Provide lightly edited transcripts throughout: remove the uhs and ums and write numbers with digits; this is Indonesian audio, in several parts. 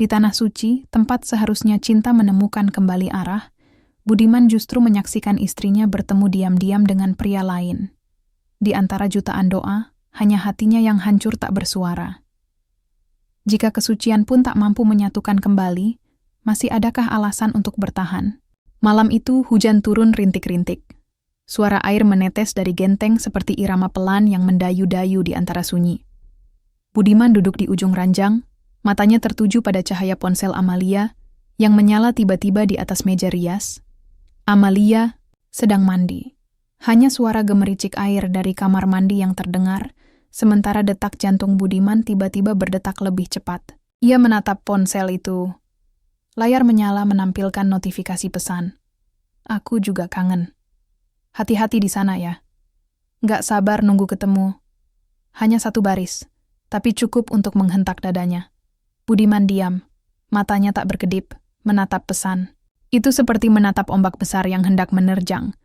Di tanah suci, tempat seharusnya cinta menemukan kembali arah, Budiman justru menyaksikan istrinya bertemu diam-diam dengan pria lain. Di antara jutaan doa, hanya hatinya yang hancur tak bersuara. Jika kesucian pun tak mampu menyatukan kembali, masih adakah alasan untuk bertahan? Malam itu hujan turun rintik-rintik. Suara air menetes dari genteng seperti irama pelan yang mendayu-dayu di antara sunyi. Budiman duduk di ujung ranjang, matanya tertuju pada cahaya ponsel Amalia yang menyala tiba-tiba di atas meja rias. Amalia sedang mandi. Hanya suara gemericik air dari kamar mandi yang terdengar, sementara detak jantung Budiman tiba-tiba berdetak lebih cepat. Ia menatap ponsel itu. Layar menyala menampilkan notifikasi pesan. Aku juga kangen. Hati-hati di sana ya. Nggak sabar nunggu ketemu. Hanya satu baris, tapi cukup untuk menghentak dadanya. Budiman diam, matanya tak berkedip, menatap pesan. Itu seperti menatap ombak besar yang hendak menerjang.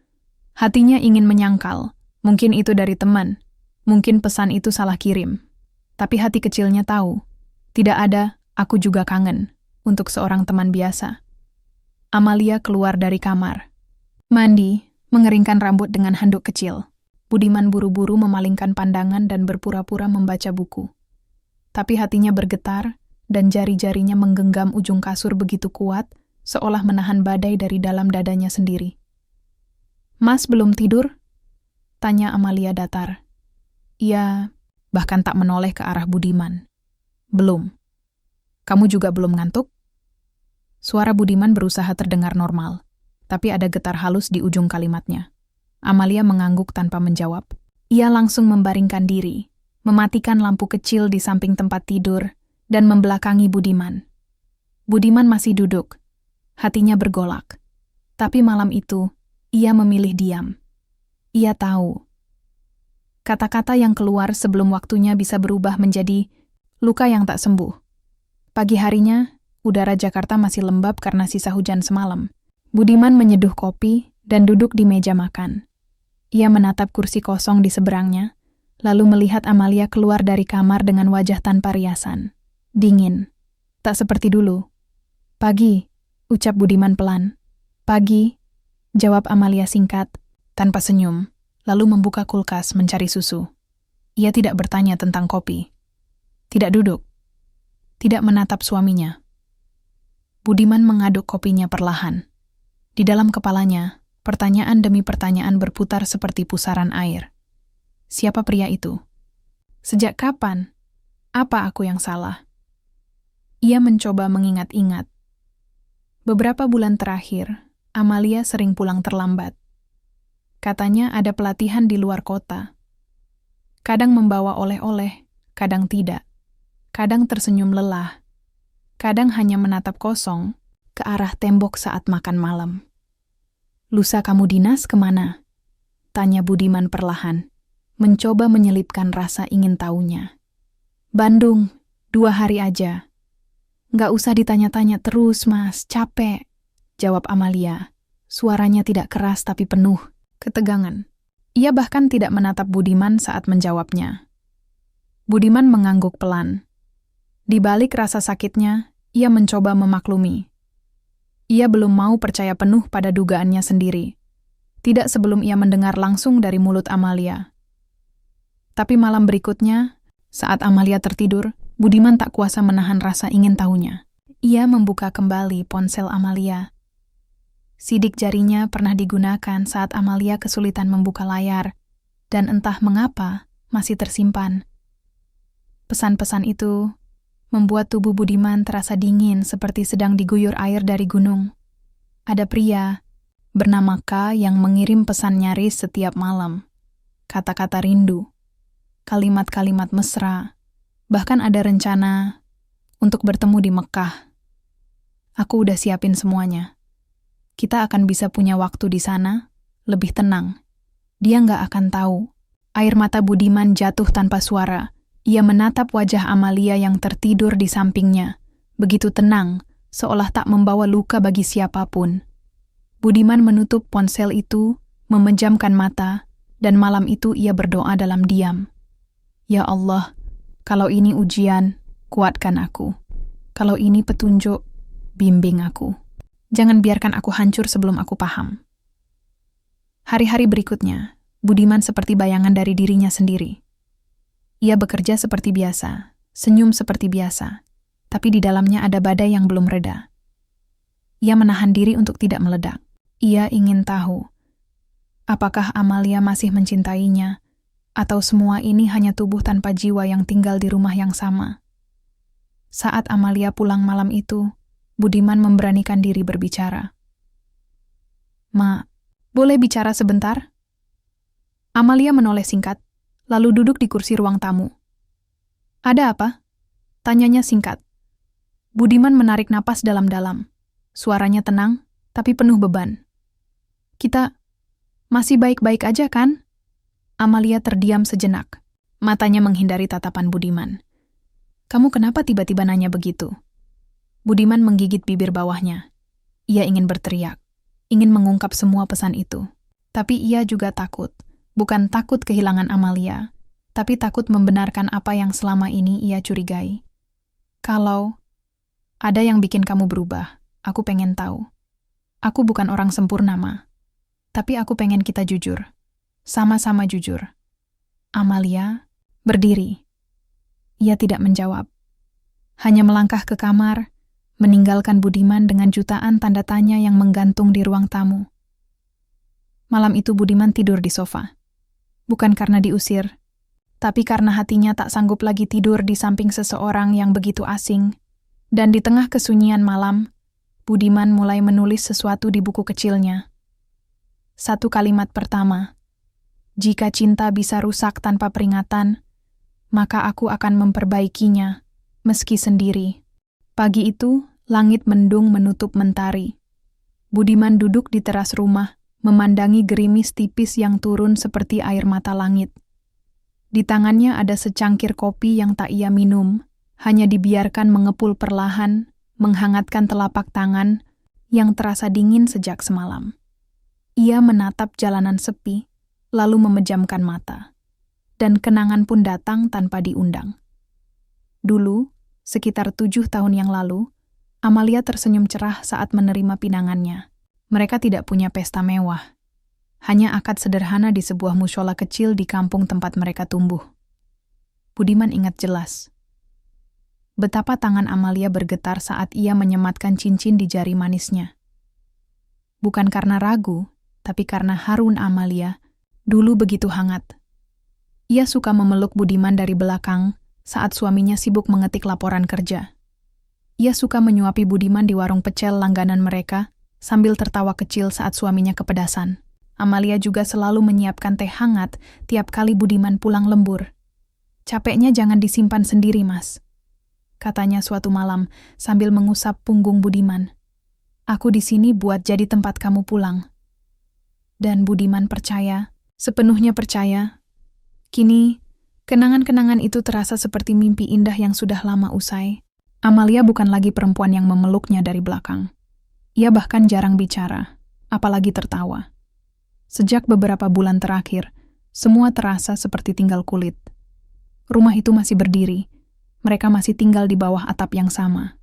Hatinya ingin menyangkal, mungkin itu dari teman, mungkin pesan itu salah kirim. Tapi hati kecilnya tahu, tidak ada, aku juga kangen, untuk seorang teman biasa. Amalia keluar dari kamar. Mandi, mengeringkan rambut dengan handuk kecil. Budiman buru-buru memalingkan pandangan dan berpura-pura membaca buku. Tapi hatinya bergetar, dan jari-jarinya menggenggam ujung kasur begitu kuat, seolah menahan badai dari dalam dadanya sendiri. Mas belum tidur? Tanya Amalia datar. Ia bahkan tak menoleh ke arah Budiman. Belum. Kamu juga belum ngantuk? Suara Budiman berusaha terdengar normal, tapi ada getar halus di ujung kalimatnya. Amalia mengangguk tanpa menjawab. Ia langsung membaringkan diri, mematikan lampu kecil di samping tempat tidur, dan membelakangi Budiman. Budiman masih duduk. Hatinya bergolak. Tapi malam itu, ia memilih diam. Ia tahu. Kata-kata yang keluar sebelum waktunya bisa berubah menjadi luka yang tak sembuh. Pagi harinya, udara Jakarta masih lembab karena sisa hujan semalam. Budiman menyeduh kopi dan duduk di meja makan. Ia menatap kursi kosong di seberangnya, lalu melihat Amalia keluar dari kamar dengan wajah tanpa riasan. Dingin. Tak seperti dulu. Pagi, ucap Budiman pelan. Pagi, jawab Amalia singkat, tanpa senyum, lalu membuka kulkas mencari susu. Ia tidak bertanya tentang kopi. Tidak duduk. Tidak menatap suaminya. Budiman mengaduk kopinya perlahan. Di dalam kepalanya, pertanyaan demi pertanyaan berputar seperti pusaran air. Siapa pria itu? Sejak kapan? Apa aku yang salah? Ia mencoba mengingat-ingat. Beberapa bulan terakhir, Amalia sering pulang terlambat. Katanya ada pelatihan di luar kota. Kadang membawa oleh-oleh, kadang tidak. Kadang tersenyum lelah. Kadang hanya menatap kosong ke arah tembok saat makan malam. Lusa kamu dinas kemana? Tanya Budiman perlahan, mencoba menyelipkan rasa ingin tahunya. Bandung, 2 hari aja. Nggak usah ditanya-tanya terus, Mas, capek, jawab Amalia. Suaranya tidak keras tapi penuh ketegangan. Ia bahkan tidak menatap Budiman saat menjawabnya. Budiman mengangguk pelan. Di balik rasa sakitnya, ia mencoba memaklumi. Ia belum mau percaya penuh pada dugaannya sendiri. Tidak sebelum ia mendengar langsung dari mulut Amalia. Tapi malam berikutnya, saat Amalia tertidur, Budiman tak kuasa menahan rasa ingin tahunya. Ia membuka kembali ponsel Amalia. Sidik jarinya pernah digunakan saat Amalia kesulitan membuka layar, dan entah mengapa masih tersimpan. Pesan-pesan itu membuat tubuh Budiman terasa dingin seperti sedang diguyur air dari gunung. Ada pria bernama K yang mengirim pesan nyaris setiap malam. Kata-kata rindu, kalimat-kalimat mesra, bahkan ada rencana untuk bertemu di Mekah. Aku udah siapin semuanya. Kita akan bisa punya waktu di sana, lebih tenang. Dia nggak akan tahu. Air mata Budiman jatuh tanpa suara. Ia menatap wajah Amalia yang tertidur di sampingnya. Begitu tenang, seolah tak membawa luka bagi siapapun. Budiman menutup ponsel itu, memejamkan mata, dan malam itu ia berdoa dalam diam. Ya Allah, kalau ini ujian, kuatkan aku. Kalau ini petunjuk, bimbing aku. Jangan biarkan aku hancur sebelum aku paham. Hari-hari berikutnya, Budiman seperti bayangan dari dirinya sendiri. Ia bekerja seperti biasa, senyum seperti biasa, tapi di dalamnya ada badai yang belum reda. Ia menahan diri untuk tidak meledak. Ia ingin tahu, apakah Amalia masih mencintainya, atau semua ini hanya tubuh tanpa jiwa yang tinggal di rumah yang sama. Saat Amalia pulang malam itu, Budiman memberanikan diri berbicara. "Ma, boleh bicara sebentar?" Amalia menoleh singkat, lalu duduk di kursi ruang tamu. "Ada apa?" tanyanya singkat. Budiman menarik napas dalam-dalam. Suaranya tenang, tapi penuh beban. "Kita masih baik-baik aja kan?" Amalia terdiam sejenak. Matanya menghindari tatapan Budiman. "Kamu kenapa tiba-tiba nanya begitu?" Budiman menggigit bibir bawahnya. Ia ingin berteriak, ingin mengungkap semua pesan itu. Tapi ia juga takut. Bukan takut kehilangan Amalia, tapi takut membenarkan apa yang selama ini ia curigai. "Kalau ada yang bikin kamu berubah, aku pengen tahu. Aku bukan orang sempurna, Ma. Tapi aku pengen kita jujur. Sama-sama jujur." Amalia berdiri. Ia tidak menjawab. Hanya melangkah ke kamar, meninggalkan Budiman dengan jutaan tanda tanya yang menggantung di ruang tamu. Malam itu Budiman tidur di sofa. Bukan karena diusir, tapi karena hatinya tak sanggup lagi tidur di samping seseorang yang begitu asing. Dan di tengah kesunyian malam, Budiman mulai menulis sesuatu di buku kecilnya. Satu kalimat pertama, "Jika cinta bisa rusak tanpa peringatan, maka aku akan memperbaikinya, meski sendiri." Pagi itu, langit mendung menutup mentari. Budiman duduk di teras rumah, memandangi gerimis tipis yang turun seperti air mata langit. Di tangannya ada secangkir kopi yang tak ia minum, hanya dibiarkan mengepul perlahan, menghangatkan telapak tangan yang terasa dingin sejak semalam. Ia menatap jalanan sepi, lalu memejamkan mata. Dan kenangan pun datang tanpa diundang. Dulu, sekitar 7 tahun yang lalu, Amalia tersenyum cerah saat menerima pinangannya. Mereka tidak punya pesta mewah. Hanya akad sederhana di sebuah musyola kecil di kampung tempat mereka tumbuh. Budiman ingat jelas betapa tangan Amalia bergetar saat ia menyematkan cincin di jari manisnya. Bukan karena ragu, tapi karena harun Amalia dulu begitu hangat. Ia suka memeluk Budiman dari belakang saat suaminya sibuk mengetik laporan kerja. Ia suka menyuapi Budiman di warung pecel langganan mereka sambil tertawa kecil saat suaminya kepedasan. Amalia juga selalu menyiapkan teh hangat tiap kali Budiman pulang lembur. "Capeknya jangan disimpan sendiri, Mas," katanya suatu malam sambil mengusap punggung Budiman. "Aku di sini buat jadi tempat kamu pulang." Dan Budiman percaya, sepenuhnya percaya. Kini, kenangan-kenangan itu terasa seperti mimpi indah yang sudah lama usai. Amalia bukan lagi perempuan yang memeluknya dari belakang. Ia bahkan jarang bicara, apalagi tertawa. Sejak beberapa bulan terakhir, semua terasa seperti tinggal kulit. Rumah itu masih berdiri. Mereka masih tinggal di bawah atap yang sama.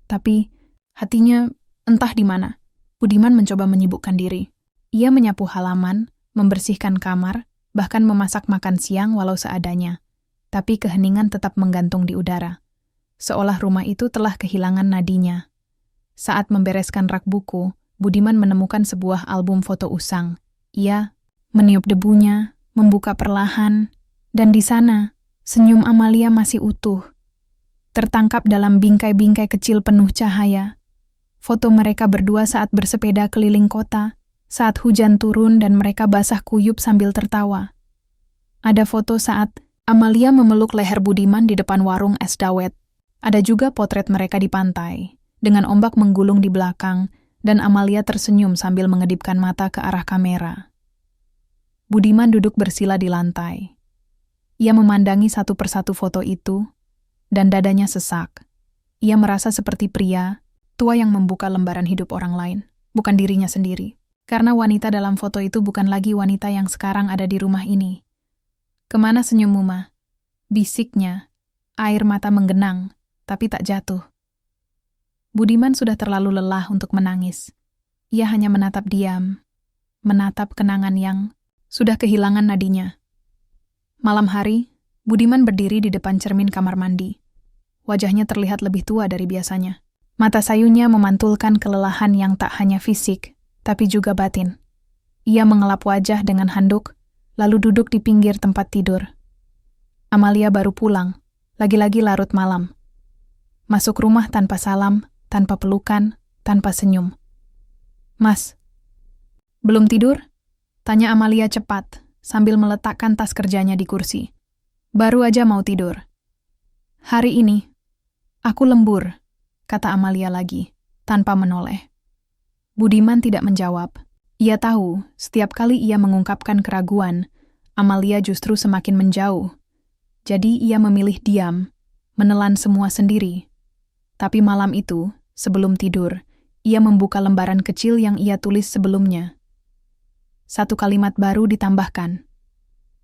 Tapi, hatinya entah di mana. Budiman mencoba menyibukkan diri. Ia menyapu halaman, membersihkan kamar, bahkan memasak makan siang walau seadanya. Tapi keheningan tetap menggantung di udara. Seolah rumah itu telah kehilangan nadinya. Saat membereskan rak buku, Budiman menemukan sebuah album foto usang. Ia meniup debunya, membuka perlahan, dan di sana, senyum Amalia masih utuh. Tertangkap dalam bingkai-bingkai kecil penuh cahaya. Foto mereka berdua saat bersepeda keliling kota, saat hujan turun dan mereka basah kuyup sambil tertawa. Ada foto saat Amalia memeluk leher Budiman di depan warung es dawet. Ada juga potret mereka di pantai, dengan ombak menggulung di belakang, dan Amalia tersenyum sambil mengedipkan mata ke arah kamera. Budiman duduk bersila di lantai. Ia memandangi satu persatu foto itu, dan dadanya sesak. Ia merasa seperti pria, tua yang membuka lembaran hidup orang lain, bukan dirinya sendiri. Karena wanita dalam foto itu bukan lagi wanita yang sekarang ada di rumah ini. "Kemana senyummu, Ma?" bisiknya. Air mata menggenang, tapi tak jatuh. Budiman sudah terlalu lelah untuk menangis. Ia hanya menatap diam, menatap kenangan yang sudah kehilangan nadinya. Malam hari, Budiman berdiri di depan cermin kamar mandi. Wajahnya terlihat lebih tua dari biasanya. Mata sayunya memantulkan kelelahan yang tak hanya fisik, tapi juga batin. Ia mengelap wajah dengan handuk, lalu duduk di pinggir tempat tidur. Amalia baru pulang, lagi-lagi larut malam. Masuk rumah tanpa salam, tanpa pelukan, tanpa senyum. "Mas, belum tidur?" tanya Amalia cepat, sambil meletakkan tas kerjanya di kursi. "Baru aja mau tidur." "Hari ini, aku lembur," kata Amalia lagi, tanpa menoleh. Budiman tidak menjawab. Ia tahu, setiap kali ia mengungkapkan keraguan, Amalia justru semakin menjauh. Jadi ia memilih diam, menelan semua sendiri. Tapi malam itu, sebelum tidur, ia membuka lembaran kecil yang ia tulis sebelumnya. Satu kalimat baru ditambahkan.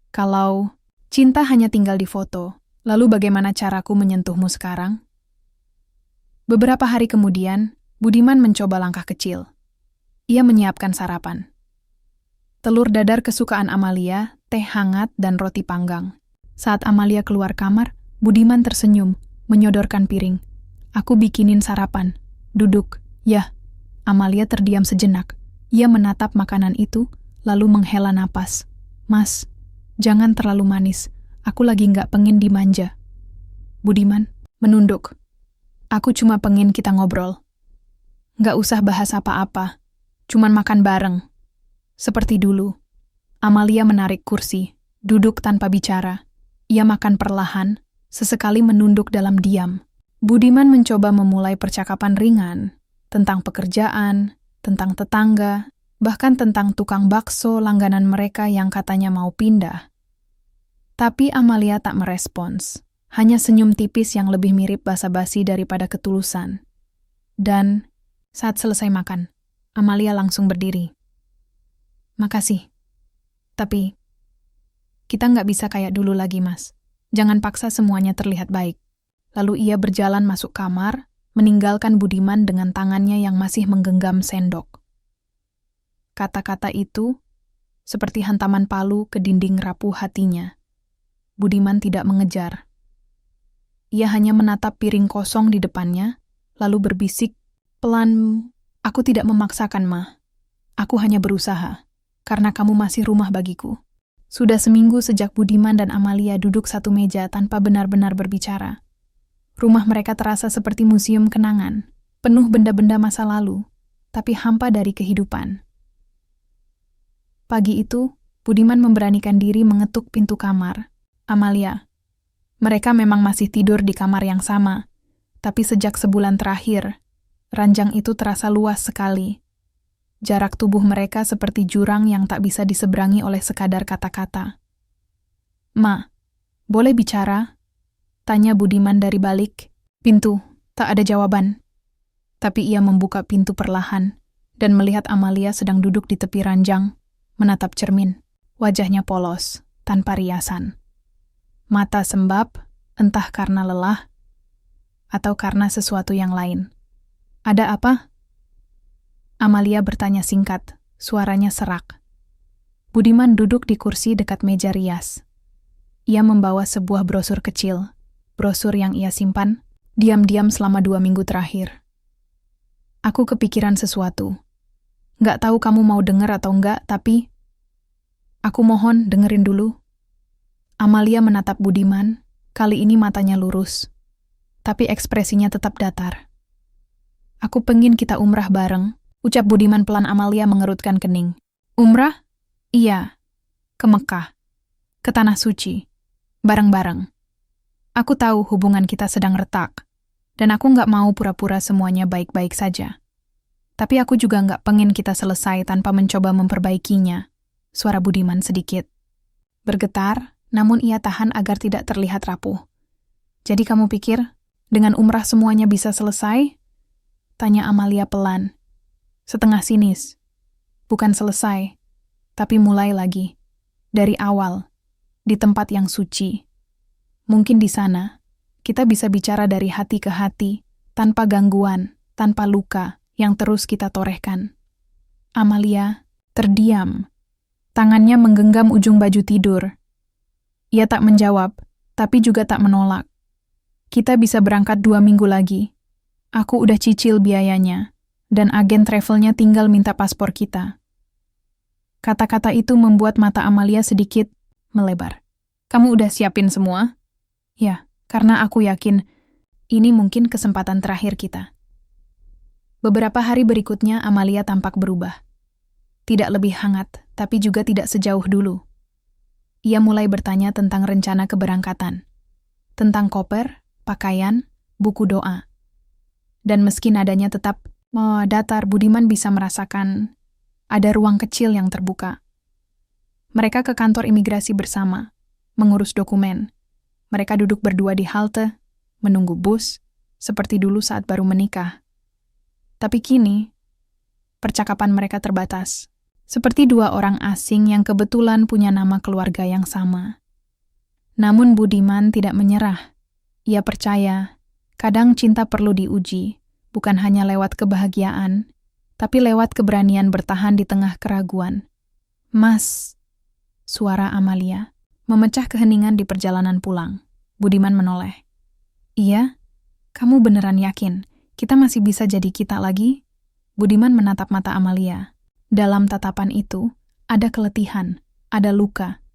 "Kalau cinta hanya tinggal di foto, lalu bagaimana caraku menyentuhmu sekarang?" Beberapa hari kemudian, Budiman mencoba langkah kecil. Ia menyiapkan sarapan. Telur dadar kesukaan Amalia, teh hangat, dan roti panggang. Saat Amalia keluar kamar, Budiman tersenyum, menyodorkan piring. "Aku bikinin sarapan. Duduk." "Ya." Amalia terdiam sejenak. Ia menatap makanan itu, lalu menghela napas. "Mas, jangan terlalu manis. Aku lagi nggak pengen dimanja." Budiman menunduk. "Aku cuma pengen kita ngobrol. Nggak usah bahas apa-apa. Cuman makan bareng. Seperti dulu." Amalia menarik kursi, duduk tanpa bicara. Ia makan perlahan, sesekali menunduk dalam diam. Budiman mencoba memulai percakapan ringan, tentang pekerjaan, tentang tetangga, bahkan tentang tukang bakso langganan mereka yang katanya mau pindah. Tapi Amalia tak merespons, hanya senyum tipis yang lebih mirip basa-basi daripada ketulusan. Dan saat selesai makan, Amalia langsung berdiri. "Makasih. Tapi kita nggak bisa kayak dulu lagi, Mas. Jangan paksa semuanya terlihat baik." Lalu ia berjalan masuk kamar, meninggalkan Budiman dengan tangannya yang masih menggenggam sendok. Kata-kata itu seperti hantaman palu ke dinding rapuh hatinya. Budiman tidak mengejar. Ia hanya menatap piring kosong di depannya, lalu berbisik, pelan, "Aku tidak memaksakan, Ma. Aku hanya berusaha, karena kamu masih rumah bagiku." Sudah seminggu sejak Budiman dan Amalia duduk satu meja tanpa benar-benar berbicara. Rumah mereka terasa seperti museum kenangan, penuh benda-benda masa lalu, tapi hampa dari kehidupan. Pagi itu, Budiman memberanikan diri mengetuk pintu kamar. "Amalia." Mereka memang masih tidur di kamar yang sama, tapi sejak sebulan terakhir, ranjang itu terasa luas sekali. Jarak tubuh mereka seperti jurang yang tak bisa diseberangi oleh sekadar kata-kata. "Ma, boleh bicara?" tanya Budiman dari balik pintu. Tak ada jawaban. Tapi ia membuka pintu perlahan dan melihat Amalia sedang duduk di tepi ranjang, menatap cermin. Wajahnya polos, tanpa riasan. Mata sembab, entah karena lelah atau karena sesuatu yang lain. "Ada apa?" Amalia bertanya singkat, suaranya serak. Budiman duduk di kursi dekat meja rias. Ia membawa sebuah brosur kecil, brosur yang ia simpan diam-diam selama 2 minggu terakhir. "Aku kepikiran sesuatu. Nggak tahu kamu mau denger atau enggak, tapi aku mohon dengerin dulu." Amalia menatap Budiman, kali ini matanya lurus, tapi ekspresinya tetap datar. "Aku pengen kita umrah bareng," ucap Budiman pelan. Amalia mengerutkan kening. "Umrah?" "Iya, ke Mekah, ke Tanah Suci, bareng-bareng. Aku tahu hubungan kita sedang retak, dan aku nggak mau pura-pura semuanya baik-baik saja. Tapi aku juga nggak pengen kita selesai tanpa mencoba memperbaikinya." Suara Budiman sedikit bergetar, namun ia tahan agar tidak terlihat rapuh. "Jadi kamu pikir, dengan umrah semuanya bisa selesai?" tanya Amalia pelan, setengah sinis. "Bukan selesai, tapi mulai lagi, dari awal, di tempat yang suci. Mungkin di sana, kita bisa bicara dari hati ke hati, tanpa gangguan, tanpa luka yang terus kita torehkan. Amalia terdiam. Tangannya menggenggam ujung baju tidur. Ia tak menjawab, tapi juga tak menolak. Kita bisa berangkat 2 minggu lagi. Aku udah cicil biayanya, dan agen travelnya tinggal minta paspor kita. Kata-kata itu membuat mata Amalia sedikit melebar. Kamu udah siapin semua? Ya, karena aku yakin ini mungkin kesempatan terakhir kita. Beberapa hari berikutnya Amalia tampak berubah. Tidak lebih hangat, tapi juga tidak sejauh dulu. Ia mulai bertanya tentang rencana keberangkatan, tentang koper, pakaian, buku doa. Dan meski nadanya tetap datar, Budiman bisa merasakan ada ruang kecil yang terbuka. Mereka ke kantor imigrasi bersama, mengurus dokumen. Mereka duduk berdua di halte, menunggu bus, seperti dulu saat baru menikah. Tapi kini, percakapan mereka terbatas. Seperti 2 orang asing yang kebetulan punya nama keluarga yang sama. Namun Budiman tidak menyerah. Ia percaya, kadang cinta perlu diuji, bukan hanya lewat kebahagiaan, tapi lewat keberanian bertahan di tengah keraguan. Mas, suara Amalia memecah keheningan di perjalanan pulang. Budiman menoleh. Iya? Kamu beneran yakin kita masih bisa jadi kita lagi? Budiman menatap mata Amalia. Dalam tatapan itu, ada keletihan, ada luka,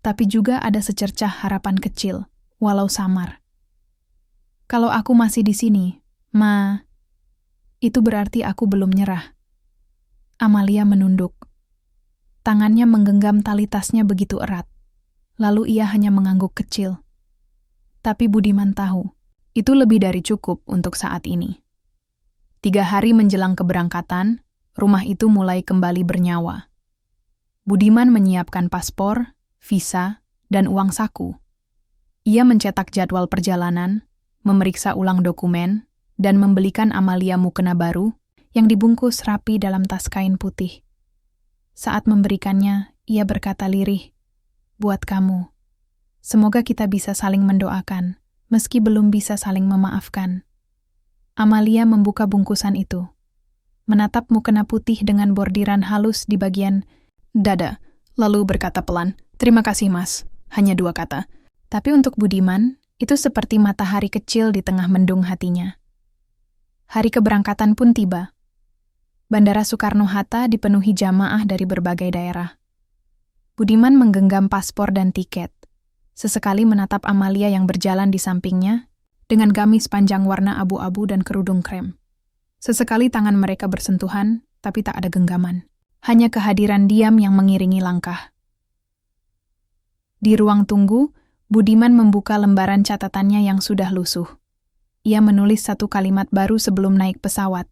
tapi juga ada secercah harapan kecil, walau samar. Kalau aku masih di sini, itu berarti aku belum nyerah. Amalia menunduk. Tangannya menggenggam tali tasnya begitu erat. Lalu ia hanya mengangguk kecil. Tapi Budiman tahu, itu lebih dari cukup untuk saat ini. 3 hari menjelang keberangkatan, rumah itu mulai kembali bernyawa. Budiman menyiapkan paspor, visa, dan uang saku. Ia mencetak jadwal perjalanan, memeriksa ulang dokumen, dan membelikan Amalia mukena baru yang dibungkus rapi dalam tas kain putih. Saat memberikannya, ia berkata lirih, "Buat kamu. Semoga kita bisa saling mendoakan, meski belum bisa saling memaafkan." Amalia membuka bungkusan itu, menatap mukena putih dengan bordiran halus di bagian dada, lalu berkata pelan, "Terima kasih, Mas." Hanya 2 kata. Tapi untuk Budiman, itu seperti matahari kecil di tengah mendung hatinya. Hari keberangkatan pun tiba. Bandara Soekarno-Hatta dipenuhi jamaah dari berbagai daerah. Budiman menggenggam paspor dan tiket. Sesekali menatap Amalia yang berjalan di sampingnya, dengan gamis panjang warna abu-abu dan kerudung krem. Sesekali tangan mereka bersentuhan, tapi tak ada genggaman. Hanya kehadiran diam yang mengiringi langkah. Di ruang tunggu, Budiman membuka lembaran catatannya yang sudah lusuh. Ia menulis 1 kalimat baru sebelum naik pesawat.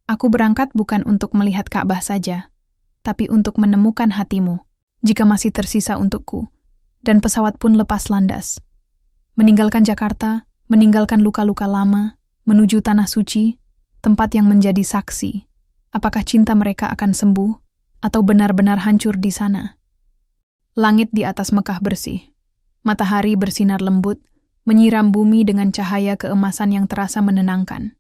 "Aku berangkat bukan untuk melihat Ka'bah saja, tapi untuk menemukan hatimu, jika masih tersisa untukku." Dan pesawat pun lepas landas. Meninggalkan Jakarta, meninggalkan luka-luka lama, menuju Tanah Suci, tempat yang menjadi saksi. Apakah cinta mereka akan sembuh, atau benar-benar hancur di sana? Langit di atas Mekah bersih. Matahari bersinar lembut, menyiram bumi dengan cahaya keemasan yang terasa menenangkan.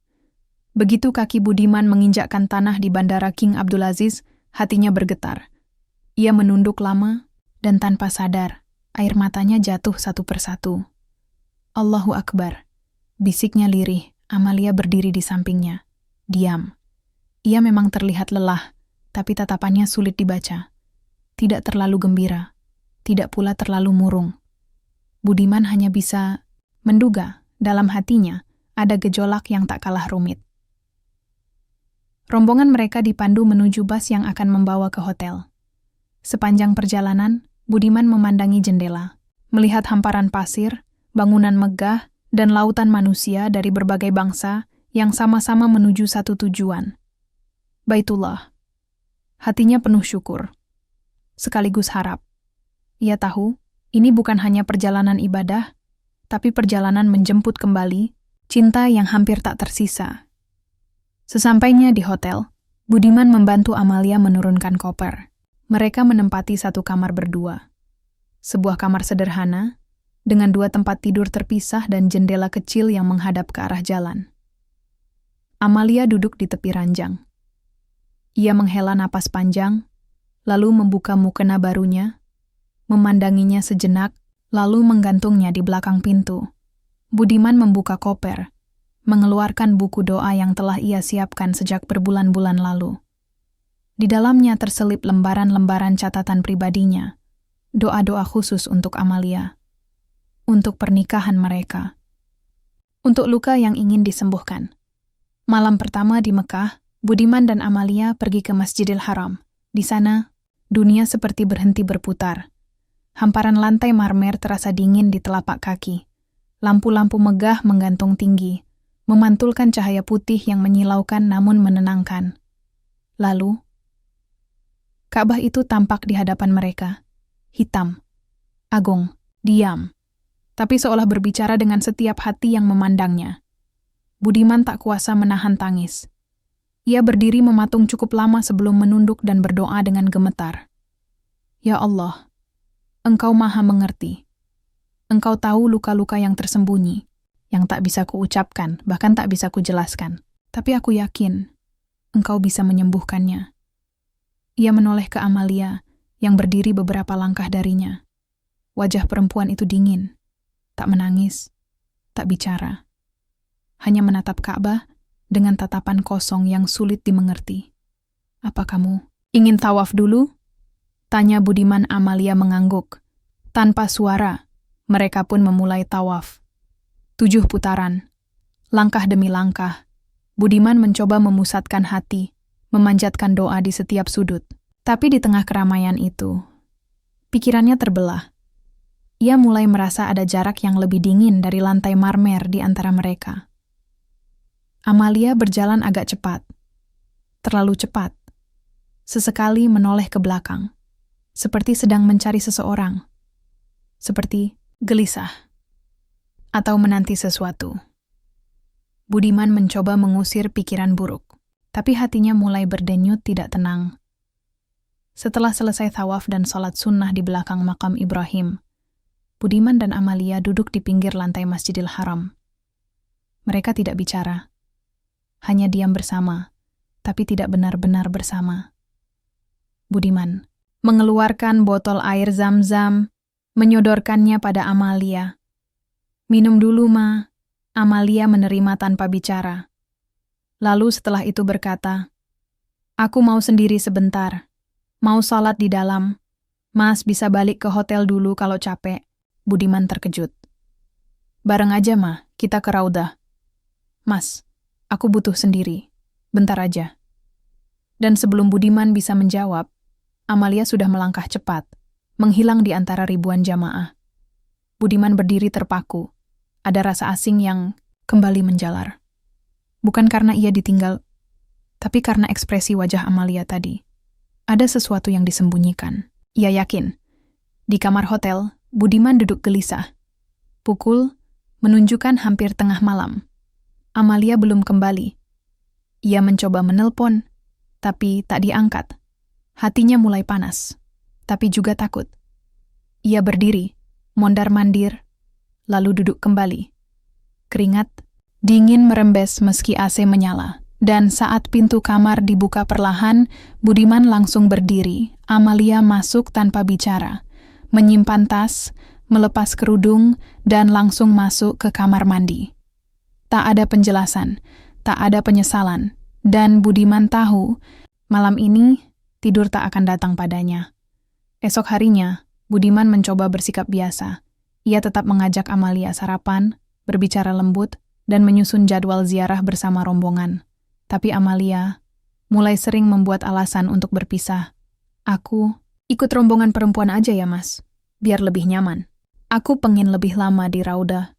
Begitu kaki Budiman menginjakkan tanah di Bandara King Abdulaziz, hatinya bergetar. Ia menunduk lama, dan tanpa sadar, air matanya jatuh satu persatu. "Allahu Akbar," bisiknya lirih. Amalia berdiri di sampingnya. Diam. Ia memang terlihat lelah, tapi tatapannya sulit dibaca. Tidak terlalu gembira, tidak pula terlalu murung. Budiman hanya bisa menduga dalam hatinya ada gejolak yang tak kalah rumit. Rombongan mereka dipandu menuju bus yang akan membawa ke hotel. Sepanjang perjalanan, Budiman memandangi jendela, melihat hamparan pasir, bangunan megah, dan lautan manusia dari berbagai bangsa yang sama-sama menuju satu tujuan. Baitullah. Hatinya penuh syukur, sekaligus harap. Ia tahu, ini bukan hanya perjalanan ibadah, tapi perjalanan menjemput kembali cinta yang hampir tak tersisa. Sesampainya di hotel, Budiman membantu Amalia menurunkan koper. Mereka menempati 1 kamar berdua. Sebuah kamar sederhana, dengan 2 tempat tidur terpisah dan jendela kecil yang menghadap ke arah jalan. Amalia duduk di tepi ranjang. Ia menghela napas panjang, lalu membuka mukena barunya, memandanginya sejenak, lalu menggantungnya di belakang pintu. Budiman membuka koper, mengeluarkan buku doa yang telah ia siapkan sejak berbulan-bulan lalu. Di dalamnya terselip lembaran-lembaran catatan pribadinya, doa-doa khusus untuk Amalia, untuk pernikahan mereka, untuk luka yang ingin disembuhkan. Malam pertama di Mekah, Budiman dan Amalia pergi ke Masjidil Haram. Di sana, dunia seperti berhenti berputar. Hamparan lantai marmer terasa dingin di telapak kaki. Lampu-lampu megah menggantung tinggi, memantulkan cahaya putih yang menyilaukan namun menenangkan. Lalu, Ka'bah itu tampak di hadapan mereka. Hitam, agung, diam, tapi seolah berbicara dengan setiap hati yang memandangnya. Budiman tak kuasa menahan tangis. Ia berdiri mematung cukup lama sebelum menunduk dan berdoa dengan gemetar. Ya Allah, Engkau Maha Mengerti. Engkau tahu luka-luka yang tersembunyi, yang tak bisa kuucapkan, bahkan tak bisa kujelaskan. Tapi aku yakin, Engkau bisa menyembuhkannya. Ia menoleh ke Amalia, yang berdiri beberapa langkah darinya. Wajah perempuan itu dingin, tak menangis, tak bicara. Hanya menatap Ka'bah dengan tatapan kosong yang sulit dimengerti. Apa kamu ingin tawaf dulu? Tanya Budiman. Amalia mengangguk. Tanpa suara, mereka pun memulai tawaf. 7 putaran. Langkah demi langkah, Budiman mencoba memusatkan hati, memanjatkan doa di setiap sudut. Tapi di tengah keramaian itu, pikirannya terbelah. Ia mulai merasa ada jarak yang lebih dingin dari lantai marmer di antara mereka. Amalia berjalan agak cepat, terlalu cepat. Sesekali menoleh ke belakang, seperti sedang mencari seseorang, seperti gelisah, atau menanti sesuatu. Budiman mencoba mengusir pikiran buruk, tapi hatinya mulai berdenyut tidak tenang. Setelah selesai tawaf dan sholat sunnah di belakang makam Ibrahim, Budiman dan Amalia duduk di pinggir lantai Masjidil Haram. Mereka tidak bicara. Hanya diam bersama, tapi tidak benar-benar bersama. Budiman mengeluarkan botol air Zam-Zam, menyodorkannya pada Amalia. Minum dulu, Ma. Amalia menerima tanpa bicara. Lalu setelah itu berkata, aku mau sendiri sebentar. Mau sholat di dalam. Mas bisa balik ke hotel dulu kalau capek. Budiman terkejut. Bareng aja, Ma. Kita ke Raudah. Mas, aku butuh sendiri. Bentar aja. Dan sebelum Budiman bisa menjawab, Amalia sudah melangkah cepat, menghilang di antara ribuan jamaah. Budiman berdiri terpaku. Ada rasa asing yang kembali menjalar. Bukan karena ia ditinggal, tapi karena ekspresi wajah Amalia tadi. Ada sesuatu yang disembunyikan. Ia yakin. Di kamar hotel, Budiman duduk gelisah. Pukul menunjukkan hampir tengah malam. Amalia belum kembali. Ia mencoba menelpon, tapi tak diangkat. Hatinya mulai panas, tapi juga takut. Ia berdiri, mondar-mandir, lalu duduk kembali. Keringat dingin merembes meski AC menyala. Dan saat pintu kamar dibuka perlahan, Budiman langsung berdiri. Amalia masuk tanpa bicara, menyimpan tas, melepas kerudung, dan langsung masuk ke kamar mandi. Tak ada penjelasan, tak ada penyesalan, dan Budiman tahu malam ini tidur tak akan datang padanya. Esok harinya, Budiman mencoba bersikap biasa. Ia tetap mengajak Amalia sarapan, berbicara lembut, dan menyusun jadwal ziarah bersama rombongan. Tapi Amalia mulai sering membuat alasan untuk berpisah. Aku ikut rombongan perempuan aja ya, Mas, biar lebih nyaman. Aku pengen lebih lama di Raudah.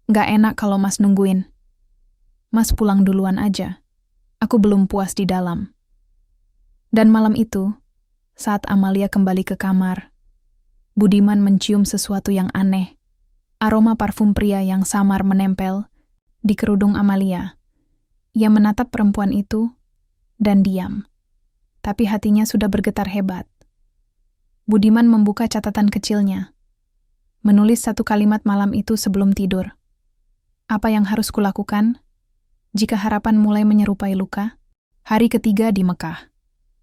Gak enak kalau Mas nungguin. Mas pulang duluan aja. Aku belum puas di dalam. Dan malam itu, saat Amalia kembali ke kamar, Budiman mencium sesuatu yang aneh. Aroma parfum pria yang samar menempel di kerudung Amalia. Ia menatap perempuan itu dan diam. Tapi hatinya sudah bergetar hebat. Budiman membuka catatan kecilnya. Menulis 1 kalimat malam itu sebelum tidur. Apa yang harus kulakukan? Jika harapan mulai menyerupai luka, hari ketiga di Mekah.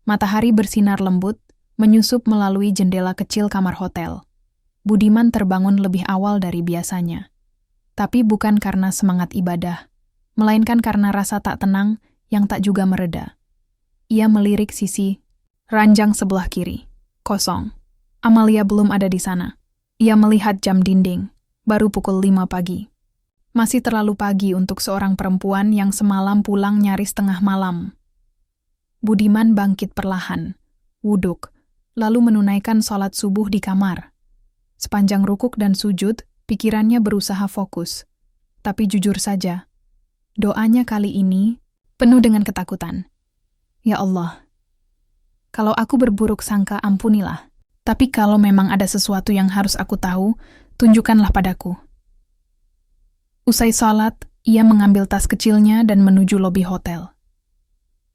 Matahari bersinar lembut, menyusup melalui jendela kecil kamar hotel. Budiman terbangun lebih awal dari biasanya. Tapi bukan karena semangat ibadah, melainkan karena rasa tak tenang yang tak juga mereda. Ia melirik sisi ranjang sebelah kiri. Kosong. Amalia belum ada di sana. Ia melihat jam dinding. Baru pukul 5 pagi. Masih terlalu pagi untuk seorang perempuan yang semalam pulang nyaris tengah malam. Budiman bangkit perlahan, wuduk, lalu menunaikan sholat subuh di kamar. Sepanjang rukuk dan sujud, pikirannya berusaha fokus. Tapi jujur saja, doanya kali ini penuh dengan ketakutan. Ya Allah, kalau aku berburuk sangka ampunilah. Tapi kalau memang ada sesuatu yang harus aku tahu, tunjukkanlah padaku. Usai salat, ia mengambil tas kecilnya dan menuju lobi hotel.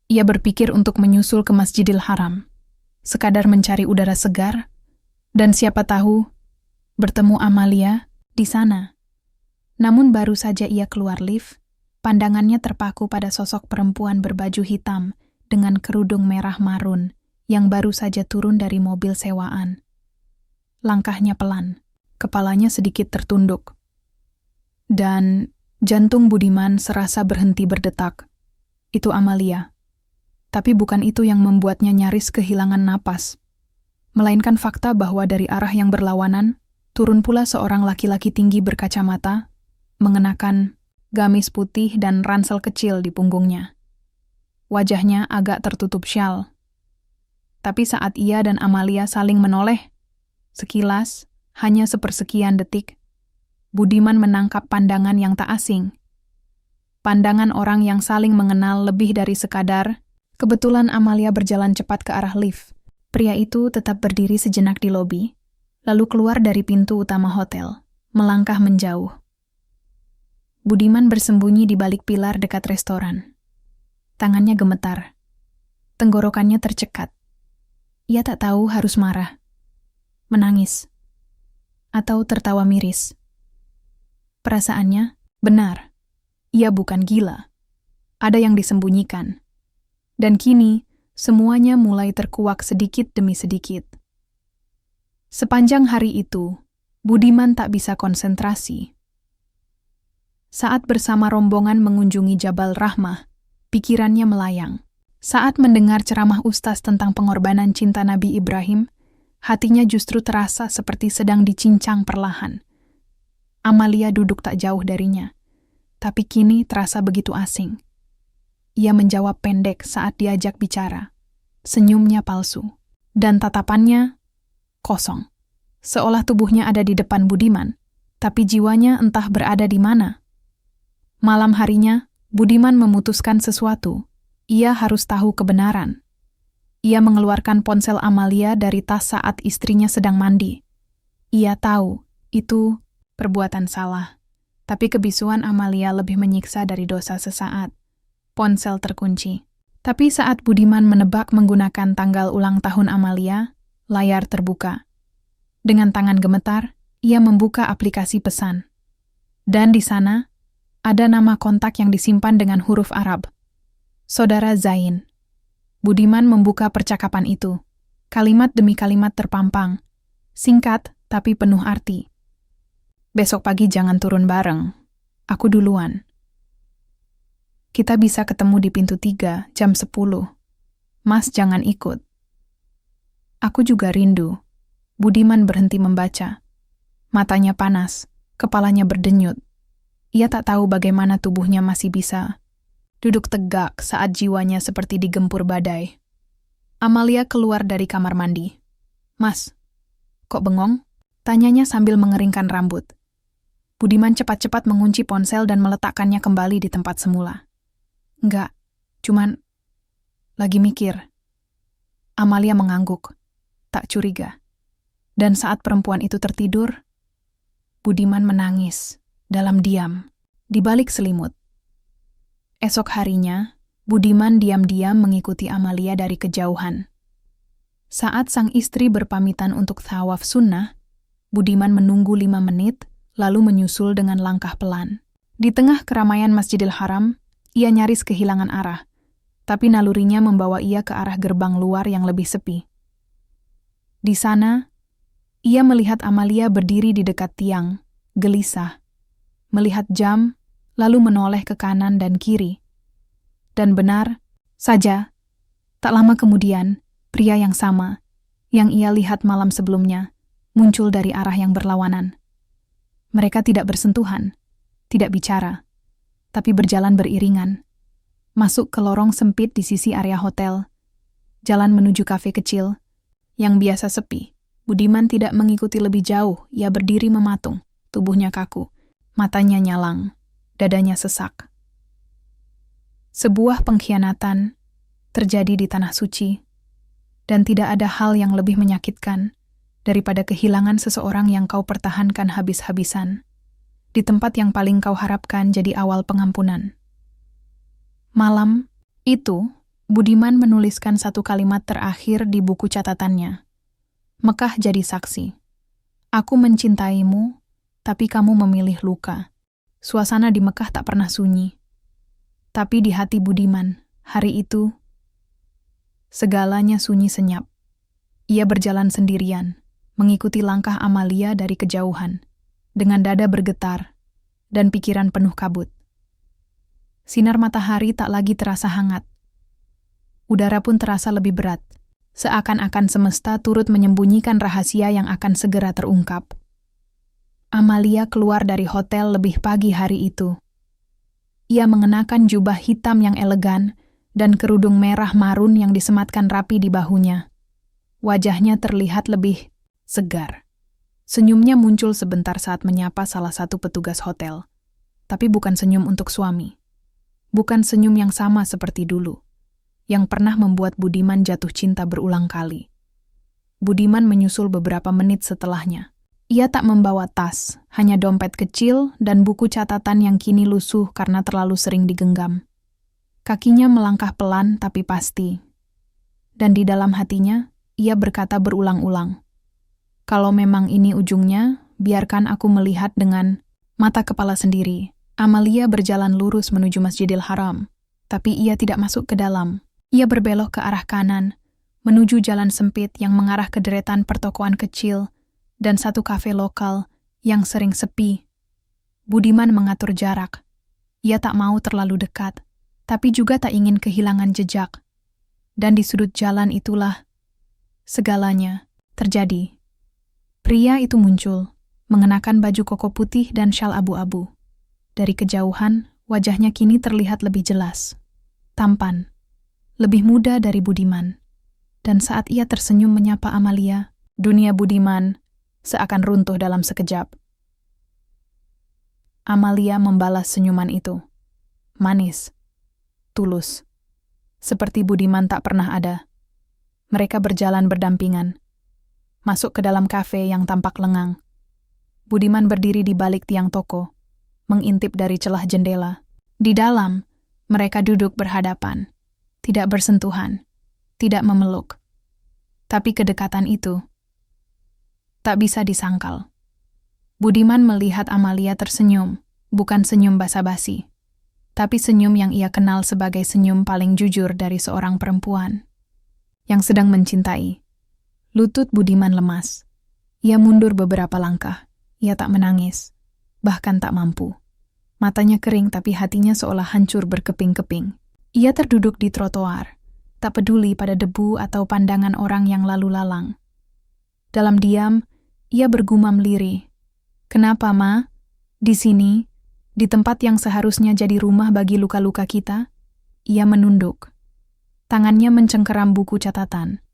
Ia berpikir untuk menyusul ke Masjidil Haram, sekadar mencari udara segar, dan siapa tahu bertemu Amalia di sana. Namun baru saja ia keluar lift, pandangannya terpaku pada sosok perempuan berbaju hitam dengan kerudung merah marun yang baru saja turun dari mobil sewaan. Langkahnya pelan, kepalanya sedikit tertunduk. Dan jantung Budiman serasa berhenti berdetak. Itu Amalia. Tapi bukan itu yang membuatnya nyaris kehilangan napas. Melainkan fakta bahwa dari arah yang berlawanan, turun pula seorang laki-laki tinggi berkacamata, mengenakan gamis putih dan ransel kecil di punggungnya. Wajahnya agak tertutup syal. Tapi saat ia dan Amalia saling menoleh, sekilas, hanya sepersekian detik, Budiman menangkap pandangan yang tak asing. Pandangan orang yang saling mengenal lebih dari sekadar. Kebetulan Amalia berjalan cepat ke arah lift. Pria itu tetap berdiri sejenak di lobi, lalu keluar dari pintu utama hotel, melangkah menjauh. Budiman bersembunyi di balik pilar dekat restoran. Tangannya gemetar. Tenggorokannya tercekat. Ia tak tahu harus marah, menangis, atau tertawa miris. Perasaannya benar. Ia bukan gila. Ada yang disembunyikan. Dan kini, semuanya mulai terkuak sedikit demi sedikit. Sepanjang hari itu, Budiman tak bisa konsentrasi. Saat bersama rombongan mengunjungi Jabal Rahmah, pikirannya melayang. Saat mendengar ceramah ustaz tentang pengorbanan cinta Nabi Ibrahim, hatinya justru terasa seperti sedang dicincang perlahan. Amalia duduk tak jauh darinya, tapi kini terasa begitu asing. Ia menjawab pendek saat diajak bicara. Senyumnya palsu, dan tatapannya kosong. Seolah tubuhnya ada di depan Budiman, tapi jiwanya entah berada di mana. Malam harinya, Budiman memutuskan sesuatu. Ia harus tahu kebenaran. Ia mengeluarkan ponsel Amalia dari tas saat istrinya sedang mandi. Ia tahu, itu perbuatan salah. Tapi kebisuan Amalia lebih menyiksa dari dosa sesaat. Ponsel terkunci. Tapi saat Budiman menebak menggunakan tanggal ulang tahun Amalia, layar terbuka. Dengan tangan gemetar, ia membuka aplikasi pesan. Dan di sana, ada nama kontak yang disimpan dengan huruf Arab. Saudara Zain. Budiman membuka percakapan itu. Kalimat demi kalimat terpampang. Singkat, tapi penuh arti. Besok pagi jangan turun bareng. Aku duluan. Kita bisa ketemu di pintu 3 jam 10. Mas jangan ikut. Aku juga rindu. Budiman berhenti membaca. Matanya panas, kepalanya berdenyut. Ia tak tahu bagaimana tubuhnya masih bisa duduk tegak saat jiwanya seperti digempur badai. Amalia keluar dari kamar mandi. Mas, kok bengong? Tanyanya sambil mengeringkan rambut. Budiman cepat-cepat mengunci ponsel dan meletakkannya kembali di tempat semula. Enggak, cuman lagi mikir. Amalia mengangguk, tak curiga. Dan saat perempuan itu tertidur, Budiman menangis dalam diam, di balik selimut. Esok harinya, Budiman diam-diam mengikuti Amalia dari kejauhan. Saat sang istri berpamitan untuk thawaf sunnah, Budiman menunggu 5 menit, lalu menyusul dengan langkah pelan. Di tengah keramaian Masjidil Haram, Ia nyaris kehilangan arah, tapi nalurinya membawa ia ke arah gerbang luar yang lebih sepi. Di sana, ia melihat Amalia berdiri di dekat tiang, gelisah, melihat jam, lalu menoleh ke kanan dan kiri. Dan benar saja, tak lama kemudian, pria yang sama, yang ia lihat malam sebelumnya, muncul dari arah yang berlawanan. Mereka tidak bersentuhan, tidak bicara, tapi berjalan beriringan. Masuk ke lorong sempit di sisi area hotel, jalan menuju kafe kecil, yang biasa sepi. Budiman tidak mengikuti lebih jauh, ia berdiri mematung, tubuhnya kaku, matanya nyalang, dadanya sesak. Sebuah pengkhianatan terjadi di tanah suci, dan tidak ada hal yang lebih menyakitkan daripada kehilangan seseorang yang kau pertahankan habis-habisan, di tempat yang paling kau harapkan jadi awal pengampunan. Malam itu, Budiman menuliskan satu kalimat terakhir di buku catatannya. Mekah jadi saksi. Aku mencintaimu, tapi kamu memilih luka. Suasana di Mekah tak pernah sunyi. Tapi di hati Budiman, hari itu, segalanya sunyi senyap. Ia berjalan sendirian, mengikuti langkah Amalia dari kejauhan, dengan dada bergetar dan pikiran penuh kabut. Sinar matahari tak lagi terasa hangat. Udara pun terasa lebih berat, seakan-akan semesta turut menyembunyikan rahasia yang akan segera terungkap. Amalia keluar dari hotel lebih pagi hari itu. Ia mengenakan jubah hitam yang elegan dan kerudung merah marun yang disematkan rapi di bahunya. Wajahnya terlihat lebih segar. Senyumnya muncul sebentar saat menyapa salah satu petugas hotel. Tapi bukan senyum untuk suami. Bukan senyum yang sama seperti dulu, yang pernah membuat Budiman jatuh cinta berulang kali. Budiman menyusul beberapa menit setelahnya. Ia tak membawa tas, hanya dompet kecil dan buku catatan yang kini lusuh karena terlalu sering digenggam. Kakinya melangkah pelan tapi pasti. Dan di dalam hatinya, ia berkata berulang-ulang, "Kalau memang ini ujungnya, biarkan aku melihat dengan mata kepala sendiri." Amalia berjalan lurus menuju Masjidil Haram, tapi ia tidak masuk ke dalam. Ia berbelok ke arah kanan, menuju jalan sempit yang mengarah ke deretan pertokoan kecil dan satu kafe lokal yang sering sepi. Budiman mengatur jarak. Ia tak mau terlalu dekat, tapi juga tak ingin kehilangan jejak. Dan di sudut jalan itulah segalanya terjadi. Pria itu muncul, mengenakan baju koko putih dan syal abu-abu. Dari kejauhan, wajahnya kini terlihat lebih jelas, tampan, lebih muda dari Budiman. Dan saat ia tersenyum menyapa Amalia, dunia Budiman seakan runtuh dalam sekejap. Amalia membalas senyuman itu. Manis, tulus, seperti Budiman tak pernah ada. Mereka berjalan berdampingan, masuk ke dalam kafe yang tampak lengang. Budiman berdiri di balik tiang toko, mengintip dari celah jendela. Di dalam, mereka duduk berhadapan, tidak bersentuhan, tidak memeluk. Tapi kedekatan itu tak bisa disangkal. Budiman melihat Amalia tersenyum, bukan senyum basa-basi, tapi senyum yang ia kenal sebagai senyum paling jujur dari seorang perempuan yang sedang mencintai. Lutut Budiman lemas. Ia mundur beberapa langkah. Ia tak menangis, bahkan tak mampu. Matanya kering tapi hatinya seolah hancur berkeping-keping. Ia terduduk di trotoar, tak peduli pada debu atau pandangan orang yang lalu lalang. Dalam diam, ia bergumam lirih. "Kenapa, Ma? Di sini, di tempat yang seharusnya jadi rumah bagi luka-luka kita?" Ia menunduk. Tangannya mencengkeram buku catatan.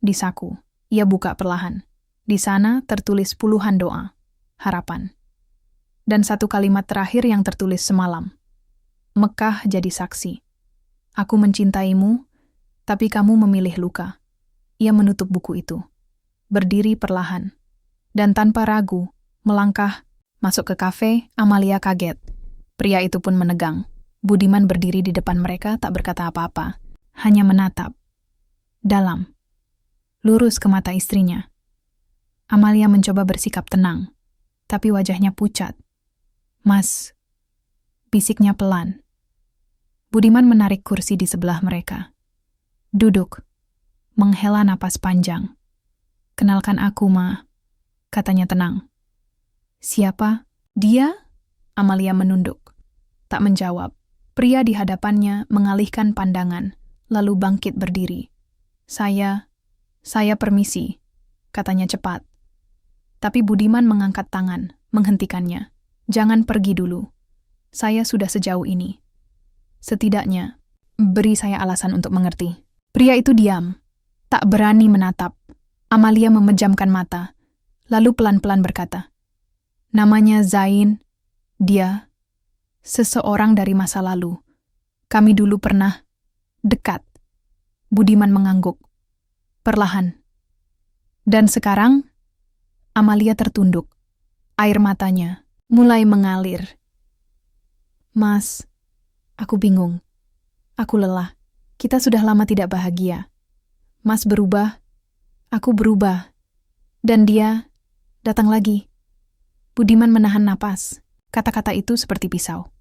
Di saku, ia buka perlahan. Di sana tertulis puluhan doa, harapan. Dan satu kalimat terakhir yang tertulis semalam. Mekah jadi saksi. Aku mencintaimu, tapi kamu memilih luka. Ia menutup buku itu. Berdiri perlahan. Dan tanpa ragu, melangkah, masuk ke kafe. Amalia kaget. Pria itu pun menegang. Budiman berdiri di depan mereka tak berkata apa-apa. Hanya menatap. Dalam. Lurus ke mata istrinya. Amalia mencoba bersikap tenang. Tapi wajahnya pucat. "Mas," bisiknya pelan. Budiman menarik kursi di sebelah mereka. Duduk, menghela napas panjang. Kenalkan aku, Ma, katanya tenang. Siapa? Dia? Amalia menunduk. Tak menjawab. Pria di hadapannya mengalihkan pandangan, lalu bangkit berdiri. Saya permisi, katanya cepat. Tapi Budiman mengangkat tangan, menghentikannya. Jangan pergi dulu. Saya sudah sejauh ini. Setidaknya, beri saya alasan untuk mengerti. Pria itu diam, tak berani menatap. Amalia memejamkan mata, lalu pelan-pelan berkata, namanya Zain, dia seseorang dari masa lalu. Kami dulu pernah dekat. Budiman mengangguk, perlahan. Dan sekarang, Amalia tertunduk. Air matanya mulai mengalir. Mas, aku bingung. Aku lelah. Kita sudah lama tidak bahagia. Mas berubah, aku berubah. Dan dia datang lagi. Budiman menahan napas. Kata-kata itu seperti pisau.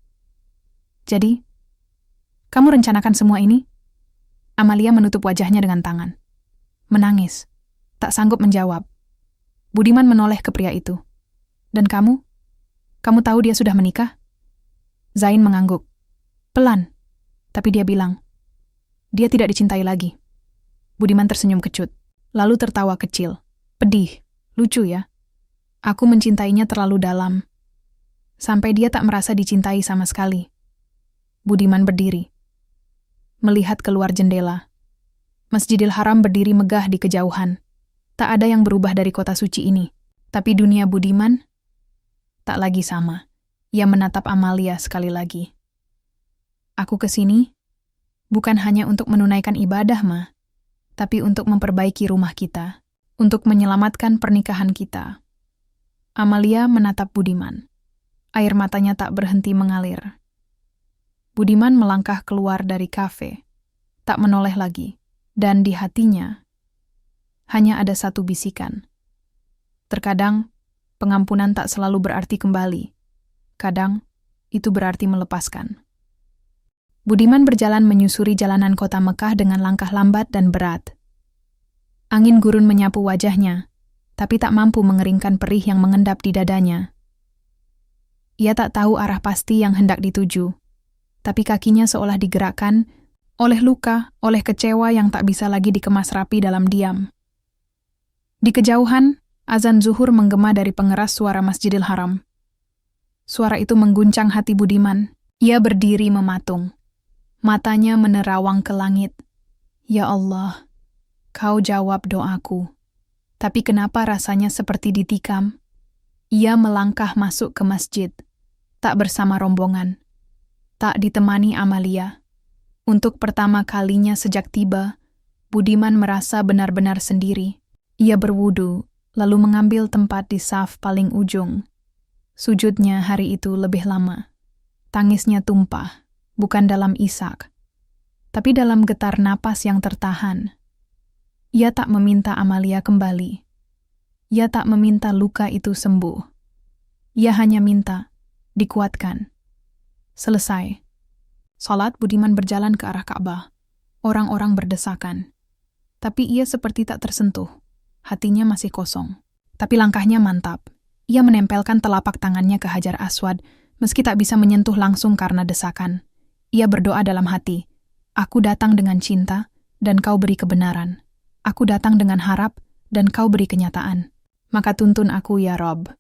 Jadi, kamu rencanakan semua ini? Amalia menutup wajahnya dengan tangan. Menangis. Tak sanggup menjawab. Budiman menoleh ke pria itu. Dan kamu? Kamu tahu dia sudah menikah? Zain mengangguk. Pelan. Tapi dia bilang, dia tidak dicintai lagi. Budiman tersenyum kecut, lalu tertawa kecil. Pedih, lucu ya. Aku mencintainya terlalu dalam. Sampai dia tak merasa dicintai sama sekali. Budiman berdiri. Melihat keluar jendela. Masjidil Haram berdiri megah di kejauhan. Tak ada yang berubah dari kota suci ini. Tapi dunia Budiman tak lagi sama. Ia menatap Amalia sekali lagi. Aku kesini bukan hanya untuk menunaikan ibadah, Ma, tapi untuk memperbaiki rumah kita, untuk menyelamatkan pernikahan kita. Amalia menatap Budiman. Air matanya tak berhenti mengalir. Budiman melangkah keluar dari kafe, tak menoleh lagi, dan di hatinya hanya ada satu bisikan. Terkadang, pengampunan tak selalu berarti kembali. Kadang, itu berarti melepaskan. Budiman berjalan menyusuri jalanan kota Mekah dengan langkah lambat dan berat. Angin gurun menyapu wajahnya, tapi tak mampu mengeringkan perih yang mengendap di dadanya. Ia tak tahu arah pasti yang hendak dituju, tapi kakinya seolah digerakkan oleh luka, oleh kecewa yang tak bisa lagi dikemas rapi dalam diam. Di kejauhan, azan zuhur menggema dari pengeras suara Masjidil Haram. Suara itu mengguncang hati Budiman. Ia berdiri mematung. Matanya menerawang ke langit. Ya Allah, Kau jawab doaku. Tapi kenapa rasanya seperti ditikam? Ia melangkah masuk ke masjid. Tak bersama rombongan. Tak ditemani Amalia. Untuk pertama kalinya sejak tiba, Budiman merasa benar-benar sendiri. Ia berwudu, lalu mengambil tempat di saf paling ujung. Sujudnya hari itu lebih lama. Tangisnya tumpah. Bukan dalam isak, tapi dalam getar napas yang tertahan. Ia tak meminta Amalia kembali. Ia tak meminta luka itu sembuh. Ia hanya minta dikuatkan. Selesai. Salat, Budiman berjalan ke arah Ka'bah. Orang-orang berdesakan. Tapi ia seperti tak tersentuh. Hatinya masih kosong. Tapi langkahnya mantap. Ia menempelkan telapak tangannya ke Hajar Aswad, meski tak bisa menyentuh langsung karena desakan. Ia berdoa dalam hati, aku datang dengan cinta, dan kau beri kebenaran. Aku datang dengan harap, dan kau beri kenyataan. Maka tuntun aku ya Rob.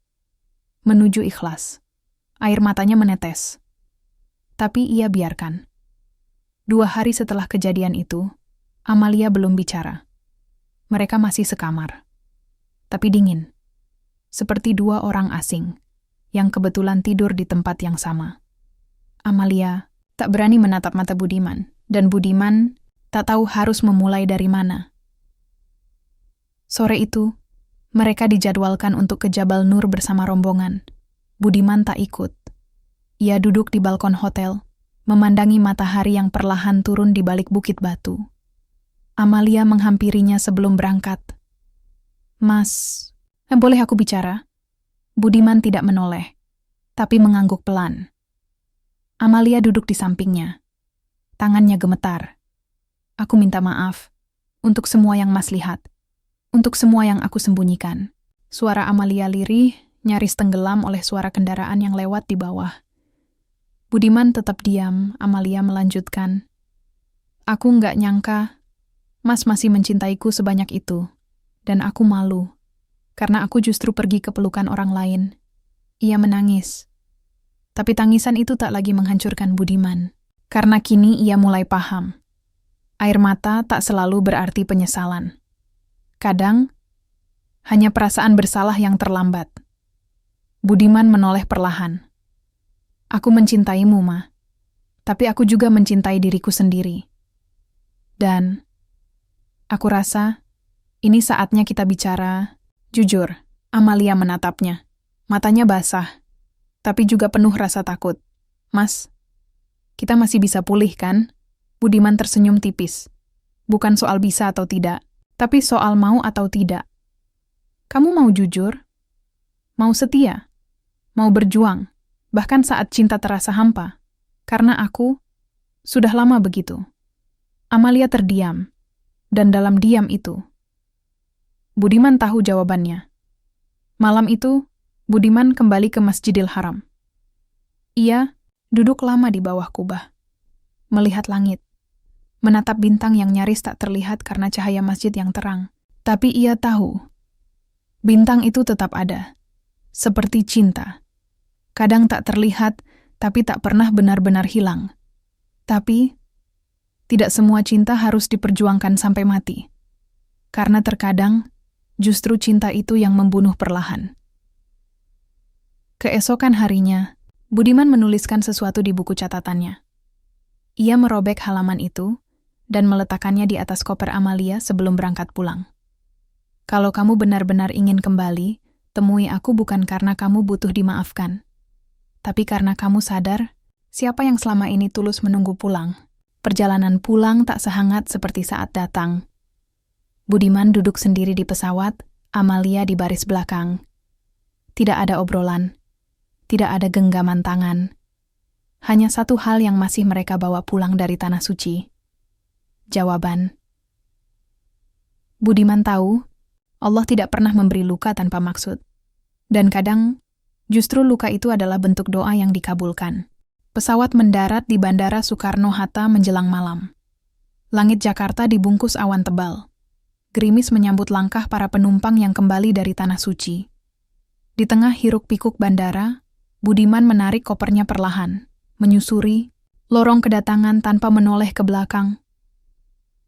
Menuju ikhlas. Air matanya menetes. Tapi ia biarkan. 2 hari setelah kejadian itu, Amalia belum bicara. Mereka masih sekamar. Tapi dingin. Seperti 2 orang asing, yang kebetulan tidur di tempat yang sama. Amalia tak berani menatap mata Budiman, dan Budiman tak tahu harus memulai dari mana. Sore itu, mereka dijadwalkan untuk ke Jabal Nur bersama rombongan. Budiman tak ikut. Ia duduk di balkon hotel, memandangi matahari yang perlahan turun di balik bukit batu. Amalia menghampirinya sebelum berangkat. Mas, boleh aku bicara? Budiman tidak menoleh, tapi mengangguk pelan. Amalia duduk di sampingnya. Tangannya gemetar. Aku minta maaf. Untuk semua yang Mas lihat. Untuk semua yang aku sembunyikan. Suara Amalia lirih, nyaris tenggelam oleh suara kendaraan yang lewat di bawah. Budiman tetap diam, Amalia melanjutkan. Aku nggak nyangka, Mas masih mencintaiku sebanyak itu. Dan aku malu. Karena aku justru pergi ke pelukan orang lain. Ia menangis. Tapi tangisan itu tak lagi menghancurkan Budiman. Karena kini ia mulai paham. Air mata tak selalu berarti penyesalan. Kadang, hanya perasaan bersalah yang terlambat. Budiman menoleh perlahan. Aku mencintaimu, Ma. Tapi aku juga mencintai diriku sendiri. Dan, aku rasa, ini saatnya kita bicara. Jujur, Amalia menatapnya. Matanya basah, tapi juga penuh rasa takut. Mas, kita masih bisa pulih, kan? Budiman tersenyum tipis. Bukan soal bisa atau tidak, tapi soal mau atau tidak. Kamu mau jujur? Mau setia? Mau berjuang? Bahkan saat cinta terasa hampa? Karena aku sudah lama begitu. Amalia terdiam, dan dalam diam itu, Budiman tahu jawabannya. Malam itu, Budiman kembali ke Masjidil Haram. Ia duduk lama di bawah kubah, melihat langit, menatap bintang yang nyaris tak terlihat karena cahaya masjid yang terang. Tapi ia tahu, bintang itu tetap ada, seperti cinta. Kadang tak terlihat, tapi tak pernah benar-benar hilang. Tapi, tidak semua cinta harus diperjuangkan sampai mati. Karena terkadang, justru cinta itu yang membunuh perlahan. Keesokan harinya, Budiman menuliskan sesuatu di buku catatannya. Ia merobek halaman itu dan meletakkannya di atas koper Amalia sebelum berangkat pulang. Kalau kamu benar-benar ingin kembali, temui aku bukan karena kamu butuh dimaafkan, tapi karena kamu sadar siapa yang selama ini tulus menunggu pulang. Perjalanan pulang tak sehangat seperti saat datang. Budiman duduk sendiri di pesawat, Amalia di baris belakang. Tidak ada obrolan, tidak ada genggaman tangan. Hanya satu hal yang masih mereka bawa pulang dari Tanah Suci. Jawaban. Budiman tahu, Allah tidak pernah memberi luka tanpa maksud. Dan kadang, justru luka itu adalah bentuk doa yang dikabulkan. Pesawat mendarat di Bandara Soekarno-Hatta menjelang malam. Langit Jakarta dibungkus awan tebal. Gerimis menyambut langkah para penumpang yang kembali dari Tanah Suci. Di tengah hiruk-pikuk bandara, Budiman menarik kopernya perlahan, menyusuri lorong kedatangan tanpa menoleh ke belakang.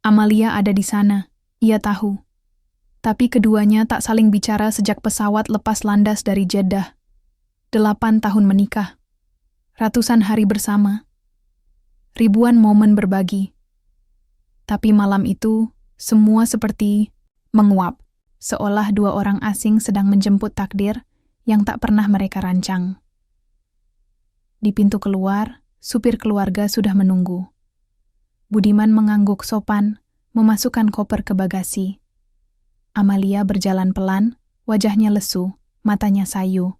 Amalia ada di sana, ia tahu. Tapi keduanya tak saling bicara sejak pesawat lepas landas dari Jeddah. 8 tahun menikah. Ratusan hari bersama. Ribuan momen berbagi. Tapi malam itu, semua seperti menguap, seolah dua orang asing sedang menjemput takdir yang tak pernah mereka rancang. Di pintu keluar, supir keluarga sudah menunggu. Budiman mengangguk sopan, memasukkan koper ke bagasi. Amalia berjalan pelan, wajahnya lesu, matanya sayu.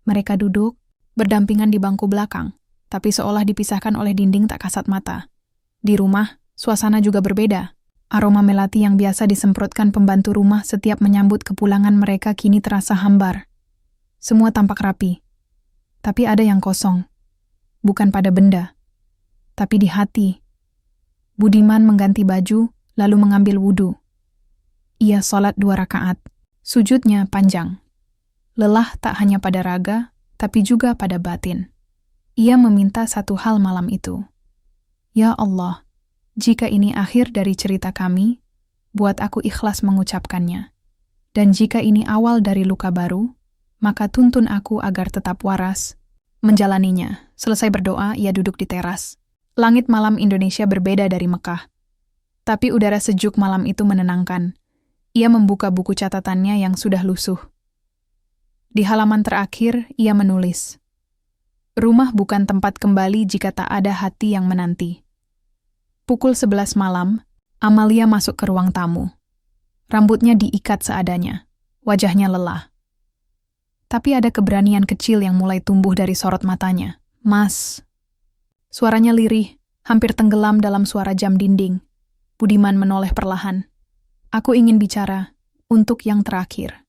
Mereka duduk, berdampingan di bangku belakang, tapi seolah dipisahkan oleh dinding tak kasat mata. Di rumah, suasana juga berbeda. Aroma melati yang biasa disemprotkan pembantu rumah setiap menyambut kepulangan mereka kini terasa hambar. Semua tampak rapi. Tapi ada yang kosong. Bukan pada benda, tapi di hati. Budiman mengganti baju, lalu mengambil wudhu. Ia sholat 2 rakaat. Sujudnya panjang. Lelah tak hanya pada raga, tapi juga pada batin. Ia meminta satu hal malam itu. Ya Allah, jika ini akhir dari cerita kami, buat aku ikhlas mengucapkannya. Dan jika ini awal dari luka baru, maka tuntun aku agar tetap waras menjalaninya. Selesai berdoa, ia duduk di teras. Langit malam Indonesia berbeda dari Mekah. Tapi udara sejuk malam itu menenangkan. Ia membuka buku catatannya yang sudah lusuh. Di halaman terakhir, ia menulis, "Rumah bukan tempat kembali jika tak ada hati yang menanti." Pukul 11 malam, Amalia masuk ke ruang tamu. Rambutnya diikat seadanya, wajahnya lelah. Tapi ada keberanian kecil yang mulai tumbuh dari sorot matanya. "Mas." Suaranya lirih, Hampir tenggelam dalam suara jam dinding, Budiman menoleh perlahan. Aku ingin bicara, untuk yang terakhir.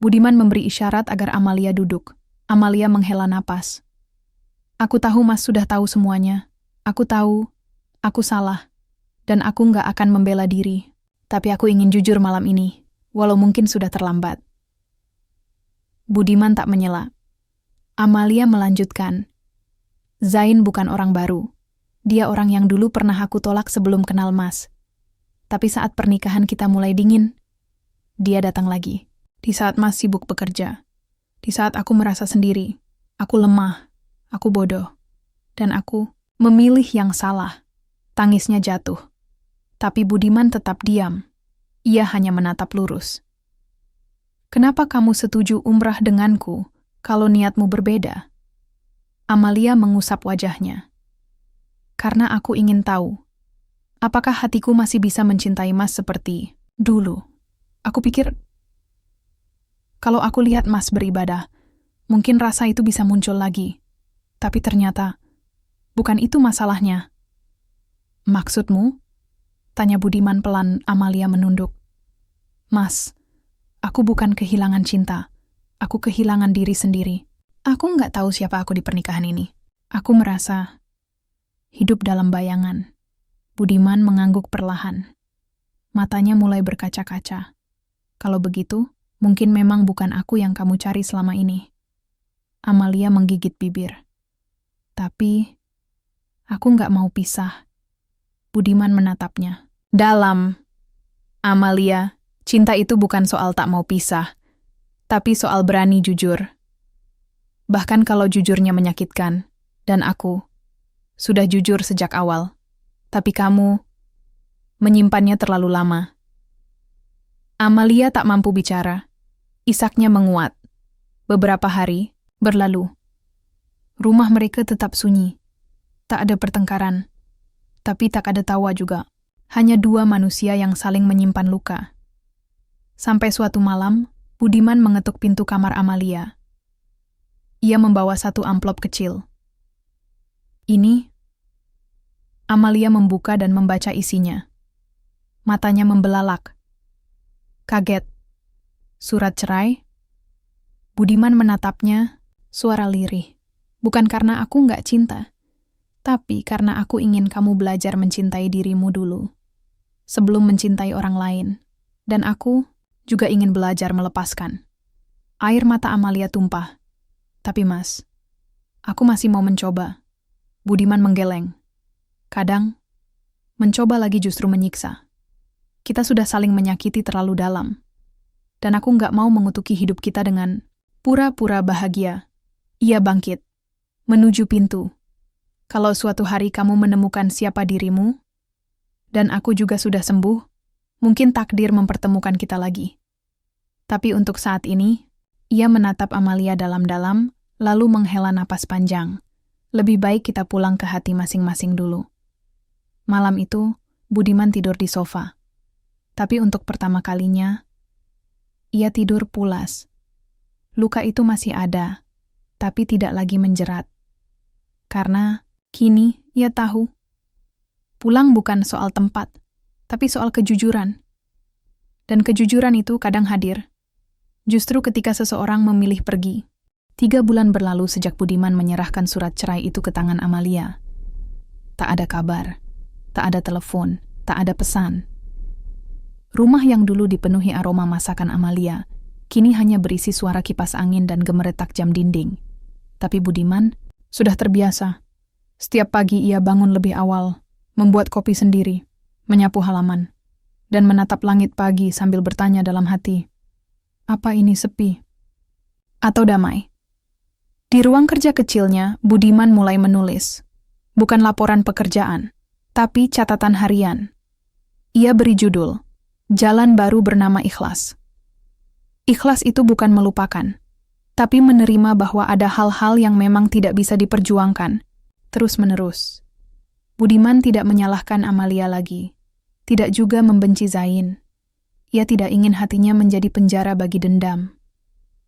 Budiman memberi isyarat agar Amalia duduk. Amalia menghela napas. Aku tahu Mas sudah tahu semuanya. Aku tahu, aku salah. Dan aku nggak akan membela diri. Tapi aku ingin jujur malam ini, walau mungkin sudah terlambat. Budiman tak menyela. Amalia melanjutkan. Zain bukan orang baru. Dia orang yang dulu pernah aku tolak sebelum kenal Mas. Tapi saat pernikahan kita mulai dingin, dia datang lagi. Di saat Mas sibuk bekerja. Di saat aku merasa sendiri. Aku lemah. Aku bodoh. Dan aku memilih yang salah. Tangisnya jatuh. Tapi Budiman tetap diam. Ia hanya menatap lurus. Kenapa kamu setuju umrah denganku kalau niatmu berbeda? Amalia mengusap wajahnya. Karena aku ingin tahu, apakah hatiku masih bisa mencintai Mas seperti dulu? Aku pikir, kalau aku lihat Mas beribadah, mungkin rasa itu bisa muncul lagi. Tapi ternyata, bukan itu masalahnya. Maksudmu? Tanya Budiman pelan. Amalia menunduk. Mas, aku bukan kehilangan cinta. Aku kehilangan diri sendiri. Aku nggak tahu siapa aku di pernikahan ini. Aku merasa hidup dalam bayangan. Budiman mengangguk perlahan. Matanya mulai berkaca-kaca. Kalau begitu, mungkin memang bukan aku yang kamu cari selama ini. Amalia menggigit bibir. Tapi, aku nggak mau pisah. Budiman menatapnya. Dalam. Amalia, cinta itu bukan soal tak mau pisah, tapi soal berani jujur. Bahkan kalau jujurnya menyakitkan, dan aku sudah jujur sejak awal, tapi kamu menyimpannya terlalu lama. Amalia tak mampu bicara. Isaknya menguat. Beberapa hari berlalu. Rumah mereka tetap sunyi. Tak ada pertengkaran. Tapi tak ada tawa juga. Hanya dua manusia yang saling menyimpan luka. Sampai suatu malam, Budiman mengetuk pintu kamar Amalia. Ia membawa satu amplop kecil. Ini, Amalia membuka dan membaca isinya. Matanya membelalak. Kaget. Surat cerai? Budiman menatapnya, suara lirih. Bukan karena aku nggak cinta, tapi karena aku ingin kamu belajar mencintai dirimu dulu, sebelum mencintai orang lain. Dan aku juga ingin belajar melepaskan. Air mata Amalia tumpah. Tapi Mas, aku masih mau mencoba. Budiman menggeleng. Kadang, mencoba lagi justru menyiksa. Kita sudah saling menyakiti terlalu dalam. Dan aku nggak mau mengutuki hidup kita dengan pura-pura bahagia. Ia bangkit, menuju pintu. Kalau suatu hari kamu menemukan siapa dirimu, dan aku juga sudah sembuh, mungkin takdir mempertemukan kita lagi. Tapi untuk saat ini, ia menatap Amalia dalam-dalam, lalu menghela napas panjang. Lebih baik kita pulang ke hati masing-masing dulu. Malam itu, Budiman tidur di sofa. Tapi untuk pertama kalinya, ia tidur pulas. Luka itu masih ada, tapi tidak lagi menjerat. Karena kini ia tahu, pulang bukan soal tempat, tapi soal kejujuran. Dan kejujuran itu kadang hadir, justru ketika seseorang memilih pergi. 3 bulan berlalu sejak Budiman menyerahkan surat cerai itu ke tangan Amalia. Tak ada kabar, tak ada telepon, tak ada pesan. Rumah yang dulu dipenuhi aroma masakan Amalia, kini hanya berisi suara kipas angin dan gemeretak jam dinding. Tapi Budiman sudah terbiasa. Setiap pagi ia bangun lebih awal, membuat kopi sendiri, menyapu halaman, dan menatap langit pagi sambil bertanya dalam hati, apa ini sepi? Atau damai? Di ruang kerja kecilnya, Budiman mulai menulis. Bukan laporan pekerjaan, tapi catatan harian. Ia beri judul, Jalan Baru Bernama Ikhlas. Ikhlas itu bukan melupakan, tapi menerima bahwa ada hal-hal yang memang tidak bisa diperjuangkan, terus-menerus. Budiman tidak menyalahkan Amalia lagi, tidak juga membenci Zain. Ia tidak ingin hatinya menjadi penjara bagi dendam.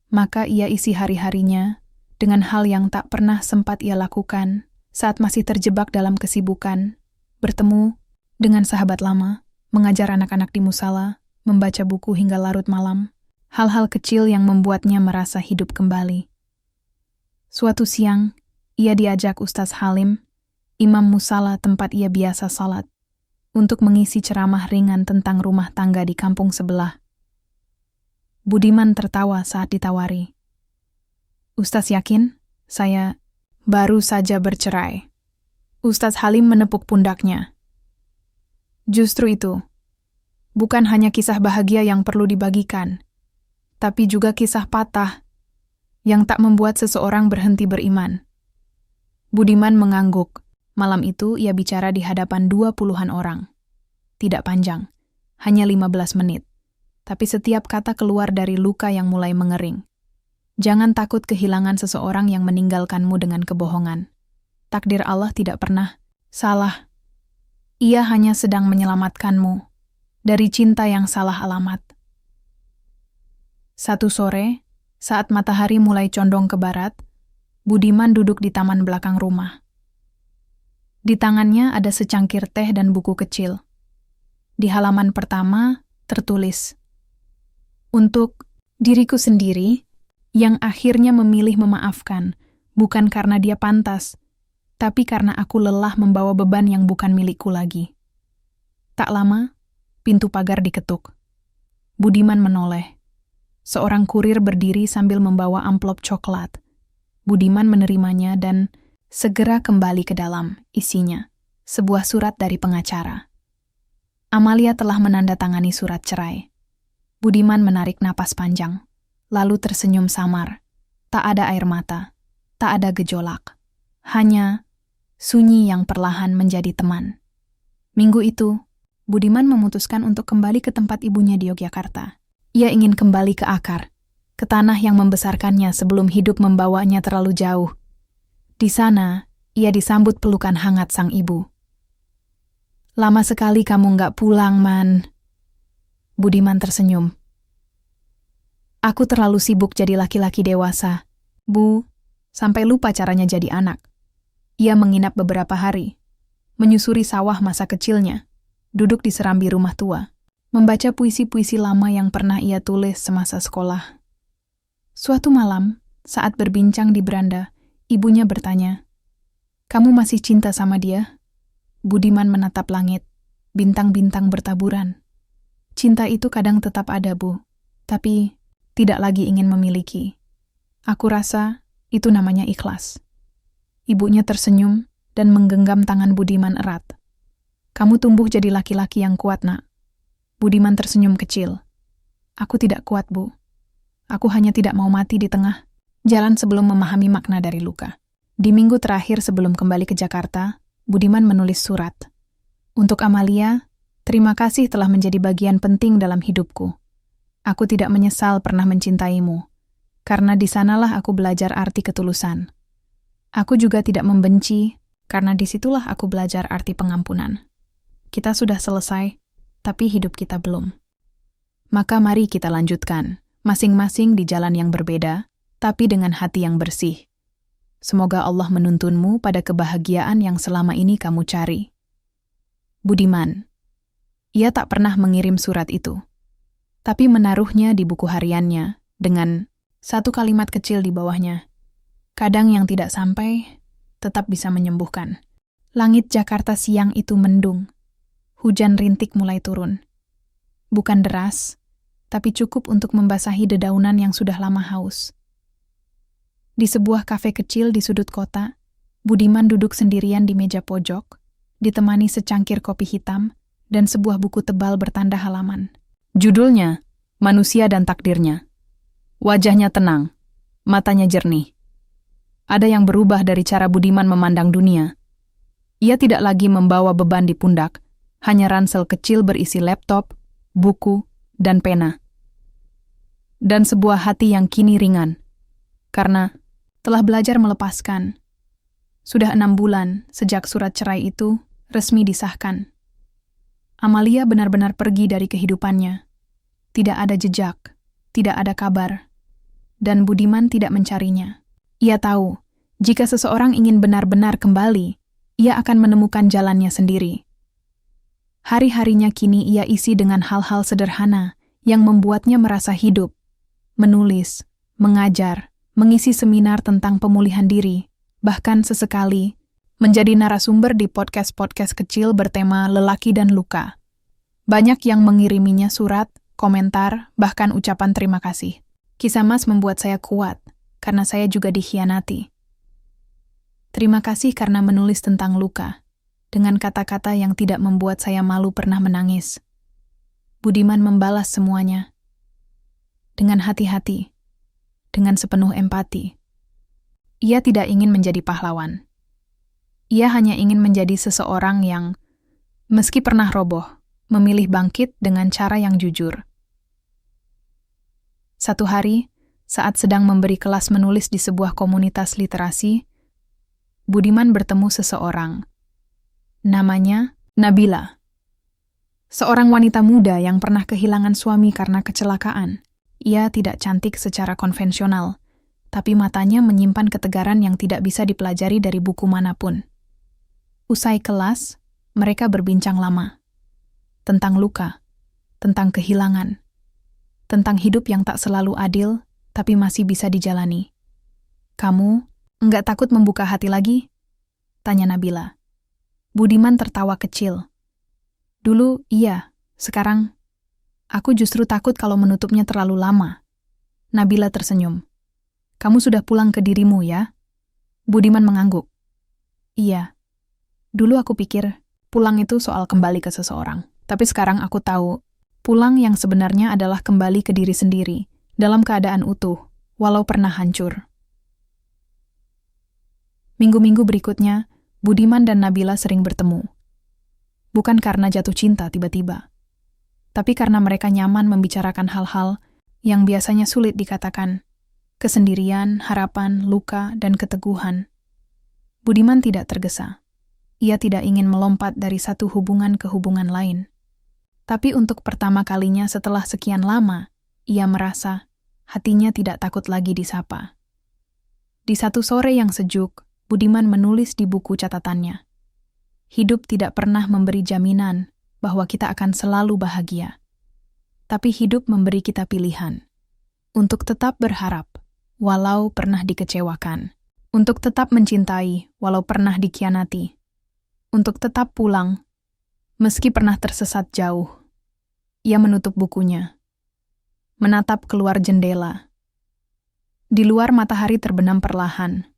Maka ia isi hari-harinya dengan hal yang tak pernah sempat ia lakukan saat masih terjebak dalam kesibukan, bertemu dengan sahabat lama, mengajar anak-anak di musala, membaca buku hingga larut malam, hal-hal kecil yang membuatnya merasa hidup kembali. Suatu siang, ia diajak Ustaz Halim, imam musala tempat ia biasa salat, untuk mengisi ceramah ringan tentang rumah tangga di kampung sebelah. Budiman tertawa saat ditawari. "Ustaz yakin? Saya baru saja bercerai." Ustaz Halim menepuk pundaknya. "Justru itu, bukan hanya kisah bahagia yang perlu dibagikan, tapi juga kisah patah yang tak membuat seseorang berhenti beriman." Budiman mengangguk. Malam itu ia bicara di hadapan 20-an orang. Tidak panjang, hanya 15 menit. Tapi setiap kata keluar dari luka yang mulai mengering. Jangan takut kehilangan seseorang yang meninggalkanmu dengan kebohongan. Takdir Allah tidak pernah salah. Ia hanya sedang menyelamatkanmu dari cinta yang salah alamat. Satu sore, saat matahari mulai condong ke barat, Budiman duduk di taman belakang rumah. Di tangannya ada secangkir teh dan buku kecil. Di halaman pertama tertulis, "Untuk diriku sendiri, yang akhirnya memilih memaafkan, bukan karena dia pantas, tapi karena aku lelah membawa beban yang bukan milikku lagi." Tak lama, pintu pagar diketuk. Budiman menoleh. Seorang kurir berdiri sambil membawa amplop coklat. Budiman menerimanya dan segera kembali ke dalam. Isinya sebuah surat dari pengacara. Amalia telah menandatangani surat cerai. Budiman menarik napas panjang, lalu tersenyum samar. Tak ada air mata, tak ada gejolak. Hanya sunyi yang perlahan menjadi teman. Minggu itu, Budiman memutuskan untuk kembali ke tempat ibunya di Yogyakarta. Ia ingin kembali ke akar, ke tanah yang membesarkannya sebelum hidup membawanya terlalu jauh. Di sana, ia disambut pelukan hangat sang ibu. "Lama sekali kamu nggak pulang, Man." Budiman tersenyum. "Aku terlalu sibuk jadi laki-laki dewasa, Bu, sampai lupa caranya jadi anak." Ia menginap beberapa hari, menyusuri sawah masa kecilnya, duduk di serambi rumah tua, membaca puisi-puisi lama yang pernah ia tulis semasa sekolah. Suatu malam, saat berbincang di beranda, ibunya bertanya, "Kamu masih cinta sama dia?" Budiman menatap langit, bintang-bintang bertaburan. "Cinta itu kadang tetap ada, Bu, tapi tidak lagi ingin memiliki. Aku rasa itu namanya ikhlas." Ibunya tersenyum dan menggenggam tangan Budiman erat. "Kamu tumbuh jadi laki-laki yang kuat, Nak." Budiman tersenyum kecil. "Aku tidak kuat, Bu. Aku hanya tidak mau mati di tengah jalan sebelum memahami makna dari luka." Di minggu terakhir sebelum kembali ke Jakarta, Budiman menulis surat. "Untuk Amalia, terima kasih telah menjadi bagian penting dalam hidupku. Aku tidak menyesal pernah mencintaimu, karena di sanalah aku belajar arti ketulusan. Aku juga tidak membenci, karena disitulah aku belajar arti pengampunan. Kita sudah selesai, tapi hidup kita belum. Maka mari kita lanjutkan, masing-masing di jalan yang berbeda, tapi dengan hati yang bersih. Semoga Allah menuntunmu pada kebahagiaan yang selama ini kamu cari." Budiman. Ia tak pernah mengirim surat itu, tapi menaruhnya di buku hariannya dengan satu kalimat kecil di bawahnya. "Kadang yang tidak sampai, tetap bisa menyembuhkan." Langit Jakarta siang itu mendung. Hujan rintik mulai turun. Bukan deras, tapi cukup untuk membasahi dedaunan yang sudah lama haus. Di sebuah kafe kecil di sudut kota, Budiman duduk sendirian di meja pojok, ditemani secangkir kopi hitam dan sebuah buku tebal bertanda halaman. Judulnya, Manusia dan Takdirnya. Wajahnya tenang, matanya jernih. Ada yang berubah dari cara Budiman memandang dunia. Ia tidak lagi membawa beban di pundak, hanya ransel kecil berisi laptop, buku, dan pena. Dan sebuah hati yang kini ringan, karena telah belajar melepaskan. Sudah 6 bulan sejak surat cerai itu resmi disahkan. Amalia benar-benar pergi dari kehidupannya. Tidak ada jejak, tidak ada kabar, dan Budiman tidak mencarinya. Ia tahu, Jika seseorang ingin benar-benar kembali, ia akan menemukan jalannya sendiri. Hari-harinya kini ia isi dengan hal-hal sederhana yang membuatnya merasa hidup. Menulis, mengajar, mengisi seminar tentang pemulihan diri, bahkan sesekali menjadi narasumber di podcast-podcast kecil bertema lelaki dan luka. Banyak yang mengiriminya surat, komentar, bahkan ucapan terima kasih. Kisah Mas membuat saya kuat, karena saya juga dikhianati. Terima kasih karena menulis tentang luka, dengan kata-kata yang tidak membuat saya malu pernah menangis. Budiman membalas semuanya. Dengan hati-hati, dengan sepenuh empati. Ia tidak ingin menjadi pahlawan. Ia hanya ingin menjadi seseorang yang, meski pernah roboh, memilih bangkit dengan cara yang jujur. Satu hari, saat sedang memberi kelas menulis di sebuah komunitas literasi, Budiman bertemu seseorang. Namanya Nabila. Seorang wanita muda yang pernah kehilangan suami karena kecelakaan. Ia tidak cantik secara konvensional, tapi matanya menyimpan ketegaran yang tidak bisa dipelajari dari buku manapun. Usai kelas, mereka berbincang lama. Tentang luka, tentang kehilangan, tentang hidup yang tak selalu adil, tapi masih bisa dijalani. Kamu enggak takut membuka hati lagi? Tanya Nabila. Budiman tertawa kecil. Dulu iya, sekarang aku justru takut kalau menutupnya terlalu lama. Nabila tersenyum. Kamu sudah pulang ke dirimu ya? Budiman mengangguk. Iya. Dulu aku pikir pulang itu soal kembali ke seseorang. Tapi sekarang aku tahu, pulang yang sebenarnya adalah kembali ke diri sendiri, dalam keadaan utuh, walau pernah hancur. Minggu-minggu berikutnya, Budiman dan Nabila sering bertemu. Bukan karena jatuh cinta tiba-tiba, tapi karena mereka nyaman membicarakan hal-hal yang biasanya sulit dikatakan. Kesendirian, harapan, luka, dan keteguhan. Budiman tidak tergesa. Ia tidak ingin melompat dari satu hubungan ke hubungan lain. Tapi untuk pertama kalinya setelah sekian lama, ia merasa hatinya tidak takut lagi disapa. Di satu sore yang sejuk, Budiman menulis di buku catatannya. Hidup tidak pernah memberi jaminan bahwa kita akan selalu bahagia. Tapi hidup memberi kita pilihan. Untuk tetap berharap, walau pernah dikecewakan. Untuk tetap mencintai, walau pernah dikhianati. Untuk tetap pulang, meski pernah tersesat jauh. Ia menutup bukunya. Menatap keluar jendela. Di luar matahari terbenam perlahan.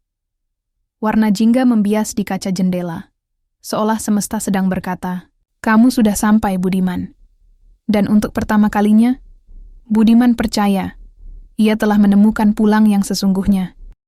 Warna jingga membias di kaca jendela, seolah semesta sedang berkata, "Kamu sudah sampai, Budiman." Dan untuk pertama kalinya, Budiman percaya ia telah menemukan pulang yang sesungguhnya.